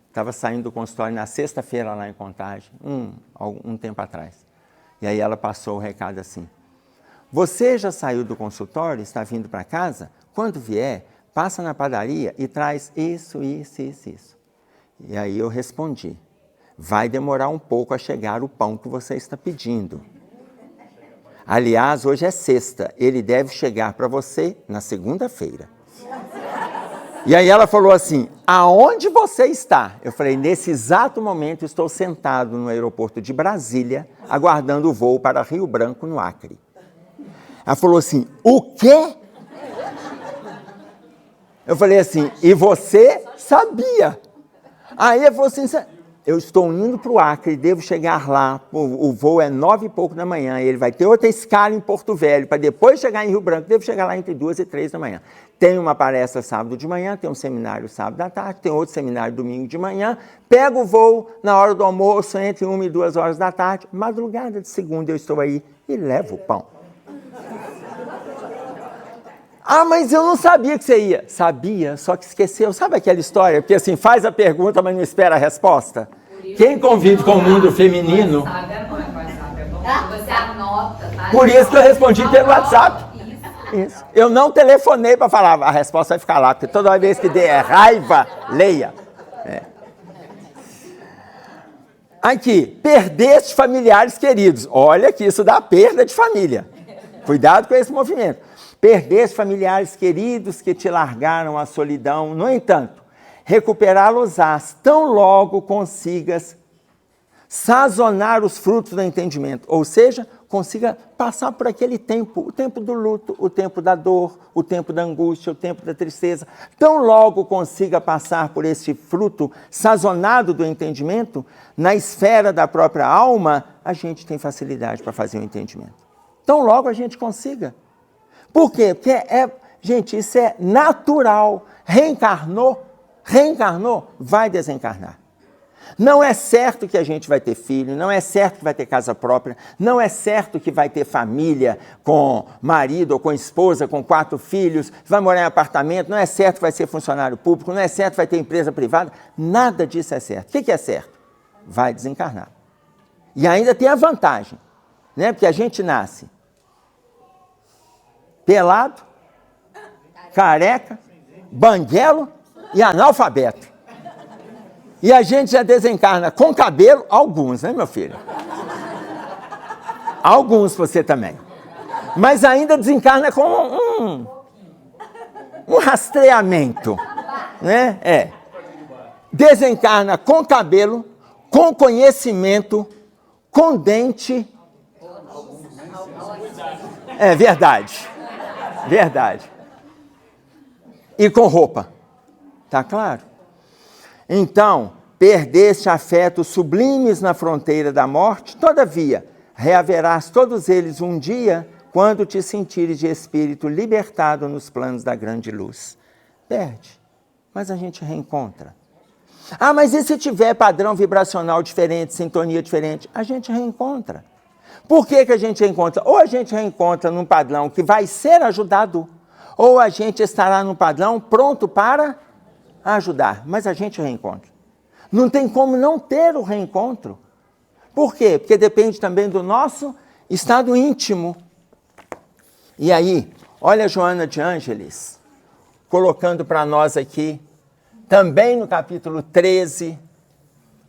Estava saindo do consultório na sexta-feira lá em Contagem, um tempo atrás. E aí ela passou o recado assim, você já saiu do consultório, está vindo para casa? Quando vier, passa na padaria e traz isso. E aí eu respondi, vai demorar um pouco a chegar o pão que você está pedindo. Aliás, hoje é sexta, ele deve chegar para você na segunda-feira. E aí ela falou assim, aonde você está? Eu falei, nesse exato momento estou sentado no aeroporto de Brasília, aguardando o voo para Rio Branco, no Acre. Ela falou assim, o quê? Eu falei assim, e você sabia? Aí ela falou assim, eu estou indo para o Acre, devo chegar lá, o voo é 9 e pouco da manhã, ele vai ter outra escala em Porto Velho, para depois chegar em Rio Branco, devo chegar lá entre 2 e 3 da manhã. Tem uma palestra sábado de manhã, tem um seminário sábado à tarde, tem outro seminário domingo de manhã, pego o voo na hora do almoço, entre 1 e 2 horas da tarde, madrugada de segunda eu estou aí e levo o pão. Mas eu não sabia que você ia. Sabia, só que esqueceu. Sabe aquela história? Porque assim, faz a pergunta, mas não espera a resposta. Quem convive com o mundo feminino... Você anota, tá? Por isso que eu respondi pelo WhatsApp. Isso. Eu não telefonei para falar, a resposta vai ficar lá, porque toda vez que der raiva, leia. Aqui, perdeste familiares queridos. Olha que isso dá perda de família. Cuidado com esse movimento. Perdeste familiares queridos que te largaram à solidão. No entanto, recuperá-los-ás tão logo consigas sazonar os frutos do entendimento. Ou seja, consiga passar por aquele tempo, o tempo do luto, o tempo da dor, o tempo da angústia, o tempo da tristeza. Tão logo consiga passar por esse fruto sazonado do entendimento, na esfera da própria alma, a gente tem facilidade para fazer o entendimento. Tão logo a gente consiga. Por quê? Porque, gente, isso é natural. Reencarnou, vai desencarnar. Não é certo que a gente vai ter filho, não é certo que vai ter casa própria, não é certo que vai ter família com marido ou com esposa, com 4 filhos, vai morar em apartamento, não é certo que vai ser funcionário público, não é certo que vai ter empresa privada, nada disso é certo. O que é certo? Vai desencarnar. E ainda tem a vantagem, né? Porque a gente nasce pelado, careca, banguelo e analfabeto. E a gente já desencarna com cabelo, alguns, né, meu filho? Alguns você também. Mas ainda desencarna com um rastreamento, né? Desencarna com cabelo, com conhecimento, com dente. É verdade. Verdade. E com roupa. Está claro? Então, perdeste afetos sublimes na fronteira da morte, todavia, reaverás todos eles um dia, quando te sentires de espírito libertado nos planos da grande luz. Perde, mas a gente reencontra. Ah, mas e se tiver padrão vibracional diferente, sintonia diferente? A gente reencontra. Por que a gente reencontra? Ou a gente reencontra num padrão que vai ser ajudado, ou a gente estará num padrão pronto para ajudar, mas a gente reencontra. Não tem como não ter o reencontro. Por quê? Porque depende também do nosso estado íntimo. E aí, olha a Joana de Ângeles, colocando para nós aqui, também no capítulo 13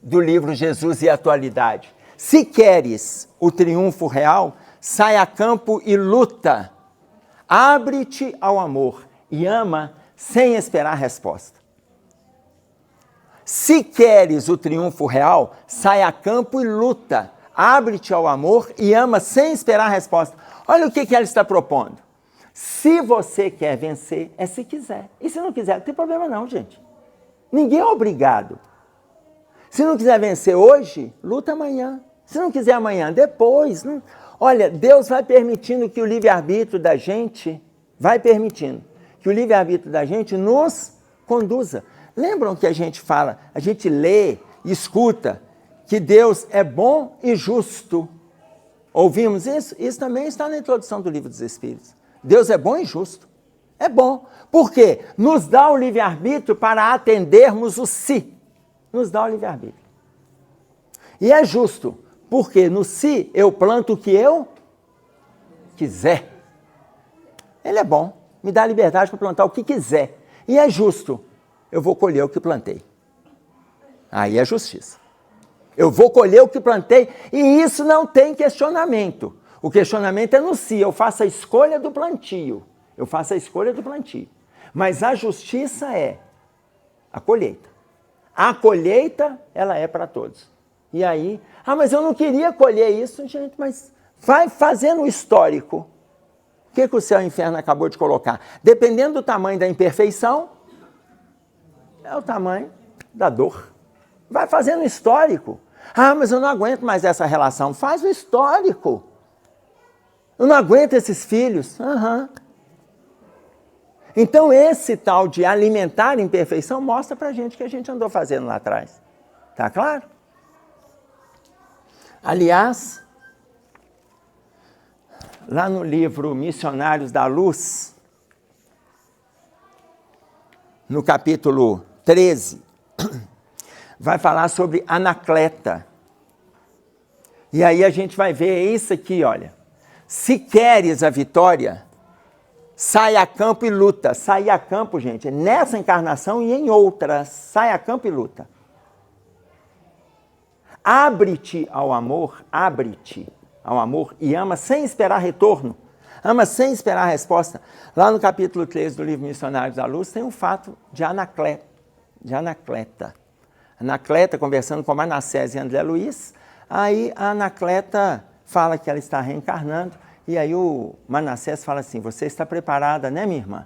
do livro Jesus e Atualidade. Se queres o triunfo real, sai a campo e luta. Abre-te ao amor e ama sem esperar resposta. Se queres o triunfo real, sai a campo e luta. Abre-te ao amor e ama sem esperar resposta. Olha o que ela está propondo. Se você quer vencer, é se quiser. E se não quiser, não tem problema não, gente. Ninguém é obrigado. Se não quiser vencer hoje, luta amanhã. Se não quiser amanhã, depois. Não. Olha, Deus vai permitindo que o livre-arbítrio da gente, nos conduza. Lembram que a gente fala, a gente lê e escuta que Deus é bom e justo. Ouvimos isso? Isso também está na introdução do Livro dos Espíritos. Deus é bom e justo. É bom. Por quê? Nos dá o livre-arbítrio para atendermos o si. Nos dá o livre-arbítrio. E é justo, porque no si eu planto o que eu quiser. Ele é bom, me dá liberdade para plantar o que quiser. E é justo, eu vou colher o que plantei. Aí é justiça. Eu vou colher o que plantei e isso não tem questionamento. O questionamento é no si, eu faço a escolha do plantio. Mas a justiça é a colheita. A colheita, ela é para todos. E aí, mas eu não queria colher isso, gente, mas vai fazendo o histórico. O que o céu e o inferno acabou de colocar? Dependendo do tamanho da imperfeição, é o tamanho da dor. Vai fazendo o histórico. Mas eu não aguento mais essa relação. Faz o histórico. Eu não aguento esses filhos. Então, esse tal de alimentar a imperfeição mostra pra gente o que a gente andou fazendo lá atrás. Tá claro? Aliás, lá no livro Missionários da Luz, no capítulo 13, vai falar sobre Anacleta. E aí a gente vai ver isso aqui, olha. Se queres a vitória, sai a campo e luta. Sair a campo, gente, nessa encarnação e em outras. Sai a campo e luta. Abre-te ao amor e ama sem esperar retorno. Ama sem esperar resposta. Lá no capítulo 13 do livro Missionários da Luz tem um fato de Anacleta. Anacleta conversando com Manassés e André Luiz. Aí a Anacleta fala que ela está reencarnando. E aí o Manassés fala assim, você está preparada, né, minha irmã?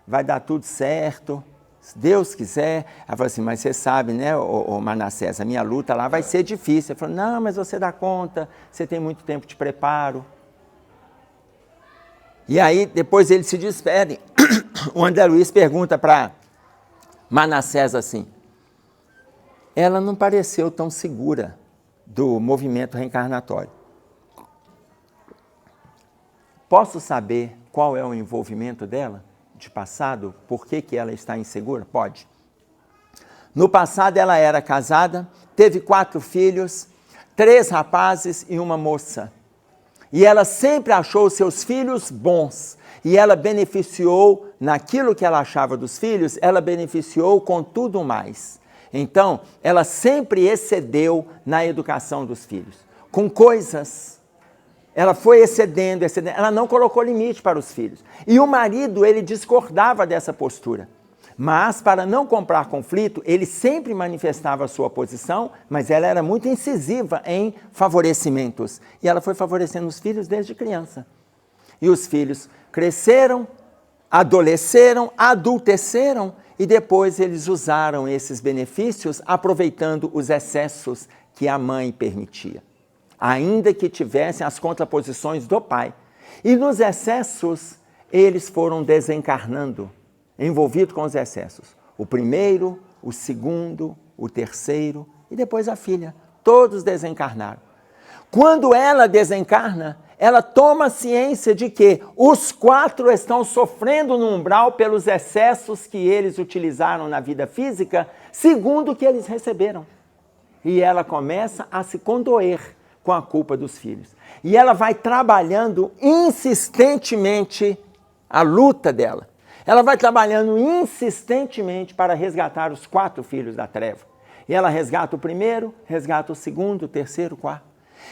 Vai dar tudo certo, se Deus quiser. Ela fala assim, mas você sabe, né, ô Manassés, a minha luta lá vai ser difícil. Ele falou, não, mas você dá conta, você tem muito tempo de preparo. E aí, depois eles se despedem. O André Luiz pergunta para Manassés assim, ela não pareceu tão segura do movimento reencarnatório. Posso saber qual é o envolvimento dela de passado? Por que ela está insegura? Pode. No passado ela era casada, teve 4 filhos, 3 rapazes e uma moça. E ela sempre achou seus filhos bons. E ela beneficiou, naquilo que ela achava dos filhos, ela beneficiou com tudo mais. Então, ela sempre excedeu na educação dos filhos. Com coisas, ela foi excedendo, ela não colocou limite para os filhos. E o marido, ele discordava dessa postura. Mas, para não comprar conflito, ele sempre manifestava a sua posição, mas ela era muito incisiva em favorecimentos. E ela foi favorecendo os filhos desde criança. E os filhos cresceram, adolesceram, adulteceram, e depois eles usaram esses benefícios aproveitando os excessos que a mãe permitia, ainda que tivessem as contraposições do pai. E nos excessos, eles foram desencarnando, envolvidos com os excessos. O primeiro, o segundo, o terceiro e depois a filha. Todos desencarnaram. Quando ela desencarna, ela toma ciência de que os 4 estão sofrendo no umbral pelos excessos que eles utilizaram na vida física, segundo o que eles receberam. E ela começa a se condoer com a culpa dos filhos. E ela vai trabalhando insistentemente a luta dela. Ela vai trabalhando insistentemente para resgatar os 4 filhos da treva. E ela resgata o primeiro, resgata o segundo, o terceiro, o quarto.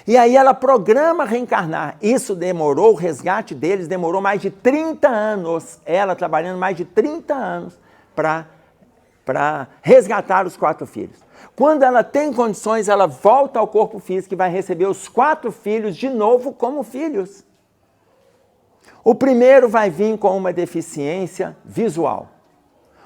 E aí ela programa reencarnar. Isso demorou, o resgate deles demorou mais de 30 anos. Ela trabalhando mais de 30 anos para resgatar os 4 filhos. Quando ela tem condições, ela volta ao corpo físico e vai receber os 4 filhos de novo como filhos. O primeiro vai vir com uma deficiência visual.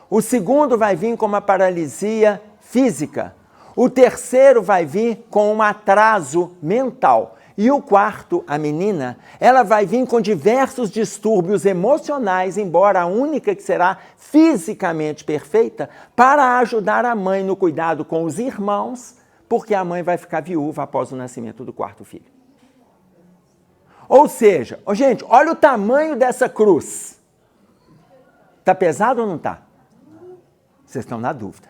O segundo vai vir com uma paralisia física. O terceiro vai vir com um atraso mental. E o quarto, a menina, ela vai vir com diversos distúrbios emocionais, embora a única que será fisicamente perfeita, para ajudar a mãe no cuidado com os irmãos, porque a mãe vai ficar viúva após o nascimento do 4º filho. Ou seja, gente, olha o tamanho dessa cruz. Está pesado ou não está? Vocês estão na dúvida.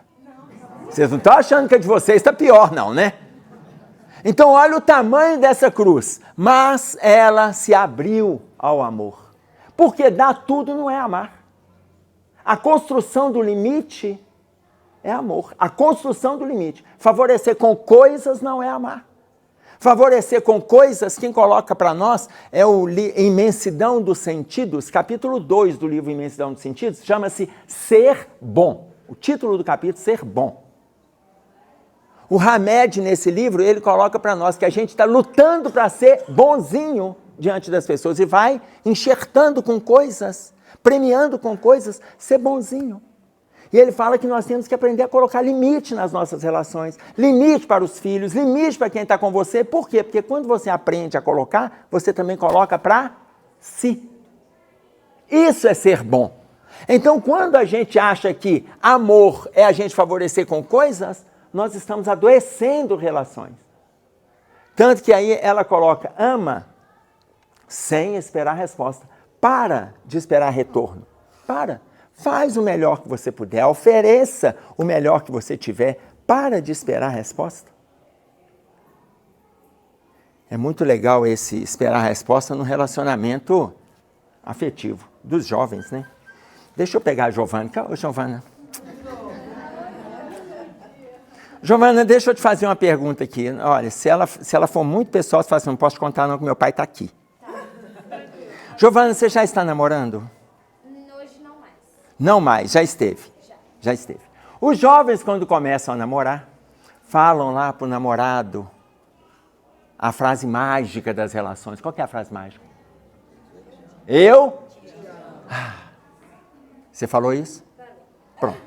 Vocês não estão achando que a de vocês está pior, não, né? Então, olha o tamanho dessa cruz. Mas ela se abriu ao amor. Porque dar tudo não é amar. A construção do limite é amor. A construção do limite. Favorecer com coisas não é amar. Favorecer com coisas, quem coloca para nós é o Imensidão dos Sentidos, capítulo 2 do livro Imensidão dos Sentidos, chama-se Ser Bom. O título do capítulo, Ser Bom. O Hamed, nesse livro, ele coloca para nós que a gente está lutando para ser bonzinho diante das pessoas e vai enxertando com coisas, premiando com coisas, ser bonzinho. E ele fala que nós temos que aprender a colocar limite nas nossas relações, limite para os filhos, limite para quem está com você. Por quê? Porque quando você aprende a colocar, você também coloca para si. Isso é ser bom. Então, quando a gente acha que amor é a gente favorecer com coisas, nós estamos adoecendo relações. Tanto que aí ela coloca, ama sem esperar resposta. Para de esperar retorno. Para. Faz o melhor que você puder. Ofereça o melhor que você tiver. Para de esperar resposta. É muito legal esse esperar resposta no relacionamento afetivo dos jovens, né? Deixa eu pegar a Giovana. Ô, Giovana. Giovana, deixa eu te fazer uma pergunta aqui. Olha, se ela for muito pessoal, você fala assim, não posso contar não que meu pai está aqui. Giovana, você já está namorando? Hoje não mais. Não mais, já esteve. Já esteve. Os jovens, quando começam a namorar, falam lá para o namorado a frase mágica das relações. Qual que é a frase mágica? Eu? Você falou isso? Pronto.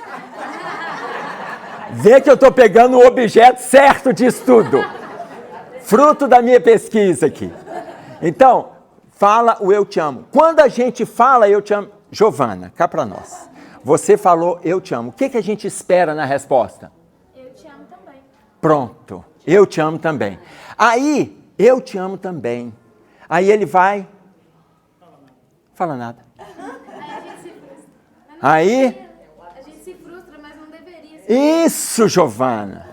Vê que eu estou pegando o objeto certo de estudo. Fruto da minha pesquisa aqui. Então, fala o eu te amo. Quando a gente fala eu te amo... Giovana, cá para nós. Você falou eu te amo. O que a gente espera na resposta? Eu te amo também. Pronto. Eu te amo também. Aí, eu te amo também. Aí ele vai... Fala nada. Aí a gente se frustra. Aí... A gente se frustra, mas não deveria. Isso, Giovana.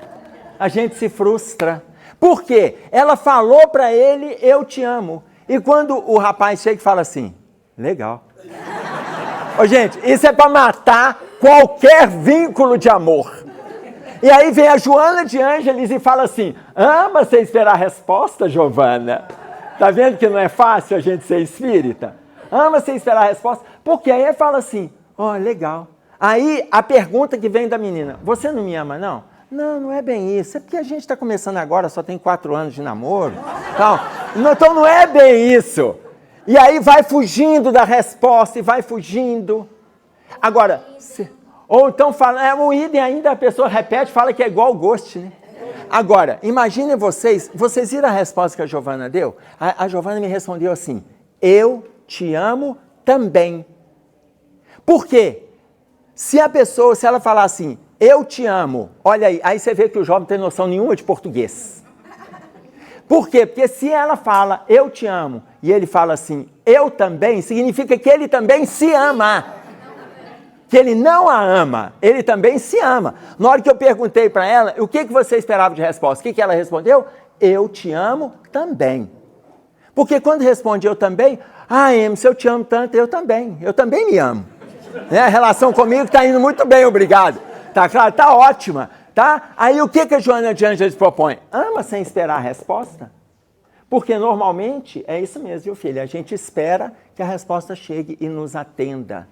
A gente se frustra. Por quê? Ela falou para ele, eu te amo. E quando o rapaz chega e fala assim, legal. Ô, gente, isso é para matar qualquer vínculo de amor. E aí vem a Joana de Ângeles e fala assim, ama você esperar a resposta, Giovana? Tá vendo que não é fácil a gente ser espírita? Ama você esperar a resposta? Porque aí ele fala assim, ó, legal. Aí a pergunta que vem da menina, você não me ama, não? Não, não é bem isso. É porque a gente está começando agora, só tem 4 anos de namoro. Então não é bem isso. E aí vai fugindo da resposta e vai fugindo. Agora, Ou então fala, o idem ainda a pessoa repete, fala que é igual o ghost, né? Agora, imaginem vocês viram a resposta que a Giovana deu? A Giovana me respondeu assim, eu te amo também. Por quê? Se ela falar assim, eu te amo, olha aí você vê que o jovem não tem noção nenhuma de português. Por quê? Porque se ela fala, eu te amo, e ele fala assim, eu também, significa que ele também se ama. Que ele não a ama, ele também se ama. Na hora que eu perguntei para ela, o que você esperava de resposta? O que ela respondeu? Eu te amo também. Porque quando responde eu também, Emerson, eu te amo tanto, eu também me amo. Né? A relação comigo está indo muito bem, obrigado. Tá claro? Tá ótima. Tá? Aí o que a Joana de Ângeles propõe? Ama sem esperar a resposta. Porque normalmente é isso mesmo, viu, filha? A gente espera que a resposta chegue e nos atenda.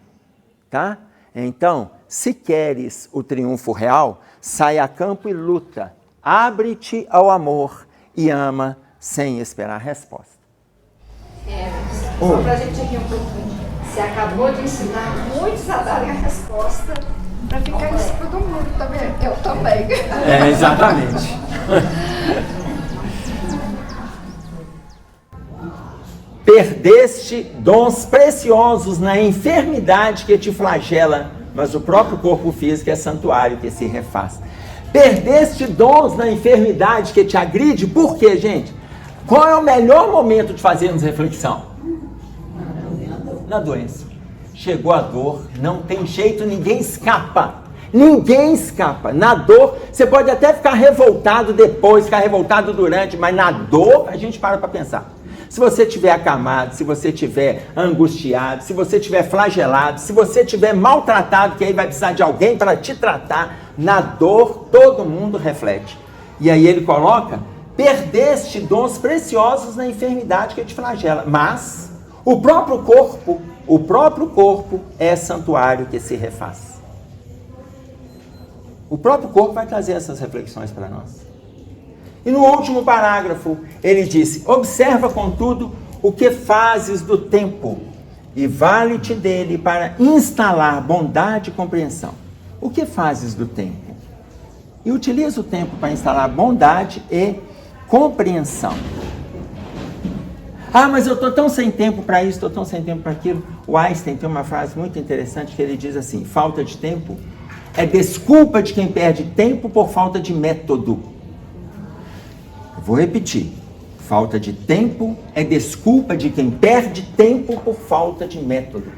Tá? Então, se queres o triunfo real, sai a campo e luta. Abre-te ao amor e ama sem esperar a resposta. Só para a gente aqui um pouquinho. Você acabou de ensinar muitos a darem a resposta para ficar em cima do muro, tá vendo? Eu também. Exatamente. Perdeste dons preciosos na enfermidade que te flagela, mas o próprio corpo físico é santuário que se refaz. Perdeste dons na enfermidade que te agride, por quê, gente? Qual é o melhor momento de fazermos reflexão? Na doença. Chegou a dor, não tem jeito, ninguém escapa. Ninguém escapa. Na dor, você pode até ficar revoltado depois, ficar revoltado durante, mas na dor a gente para pensar. Se você estiver acamado, se você estiver angustiado, se você estiver flagelado, se você estiver maltratado, que aí vai precisar de alguém para te tratar, na dor todo mundo reflete. E aí ele coloca, perdeste dons preciosos na enfermidade que te flagela, mas o próprio corpo é santuário que se refaz. O próprio corpo vai trazer essas reflexões para nós. E no último parágrafo, ele disse, observa, contudo, o que fazes do tempo e vale-te dele para instalar bondade e compreensão. O que fazes do tempo? E utiliza o tempo para instalar bondade e compreensão. Mas eu estou tão sem tempo para isso, estou tão sem tempo para aquilo. O Einstein tem uma frase muito interessante que ele diz assim, falta de tempo é desculpa de quem perde tempo por falta de método. Vou repetir, falta de tempo é desculpa de quem perde tempo por falta de método.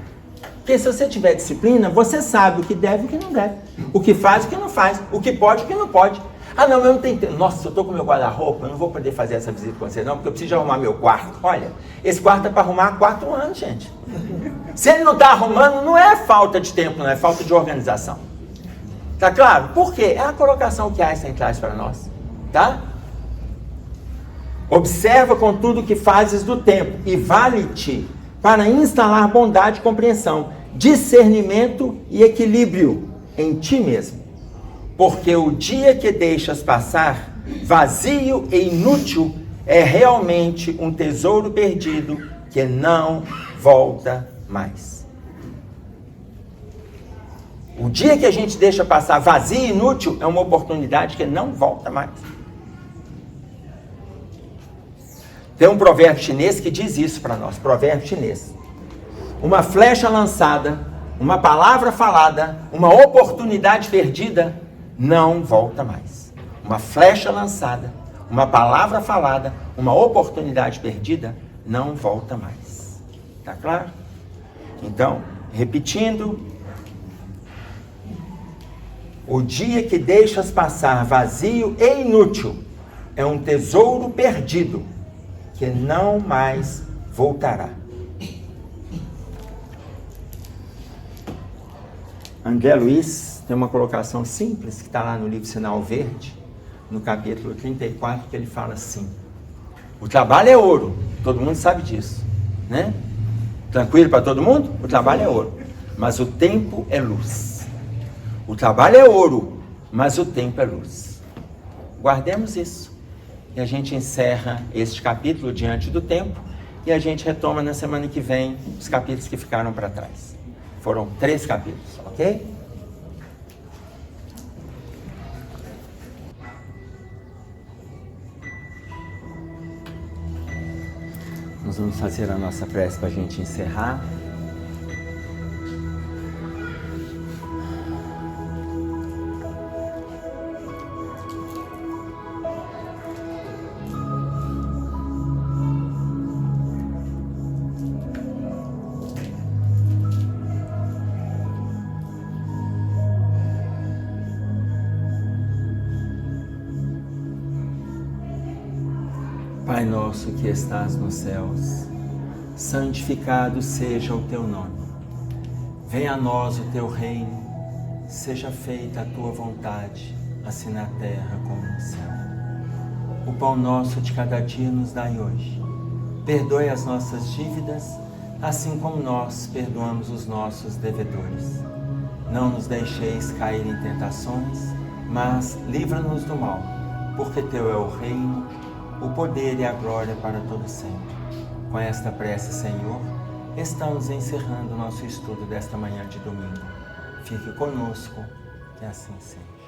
Porque se você tiver disciplina, você sabe o que deve e o que não deve, o que faz e o que não faz, o que pode e o que não pode. Não, eu não tenho tempo. Nossa, se eu estou com meu guarda-roupa, eu não vou poder fazer essa visita com você não, porque eu preciso arrumar meu quarto. Olha, esse quarto é para arrumar há 4 anos, gente. Se ele não está arrumando, não é falta de tempo, não é falta de organização. Tá claro? Por quê? É a colocação que Einstein traz para nós, tá? Observa, contudo, o que fazes do tempo e vale-te para instalar bondade e compreensão, discernimento e equilíbrio em ti mesmo. Porque o dia que deixas passar, vazio e inútil, é realmente um tesouro perdido que não volta mais. O dia que a gente deixa passar vazio e inútil é uma oportunidade que não volta mais. Tem um provérbio chinês que diz isso para nós, provérbio chinês. Uma flecha lançada, uma palavra falada, uma oportunidade perdida, não volta mais. Uma flecha lançada, uma palavra falada, uma oportunidade perdida, não volta mais. Tá claro? Então, repetindo, o dia que deixas passar vazio e inútil é um tesouro perdido que não mais voltará. André Luiz tem uma colocação simples que está lá no livro Sinal Verde, no capítulo 34, que ele fala assim, o trabalho é ouro, todo mundo sabe disso, né? Tranquilo para todo mundo? O trabalho é ouro, mas o tempo é luz. O trabalho é ouro, mas o tempo é luz. Guardemos isso. E a gente encerra este capítulo diante do tempo e a gente retoma na semana que vem os capítulos que ficaram para trás. Foram 3 capítulos, ok? Nós vamos fazer a nossa prece para a gente encerrar. Pai nosso que estás nos céus, santificado seja o teu nome. Venha a nós o teu reino, seja feita a tua vontade, assim na terra como no céu. O pão nosso de cada dia nos dai hoje. Perdoe as nossas dívidas, assim como nós perdoamos os nossos devedores. Não nos deixeis cair em tentações, mas livra-nos do mal, porque teu é o reino, o poder e a glória para todo sempre. Com esta prece, Senhor, estamos encerrando o nosso estudo desta manhã de domingo. Fique conosco, que assim seja.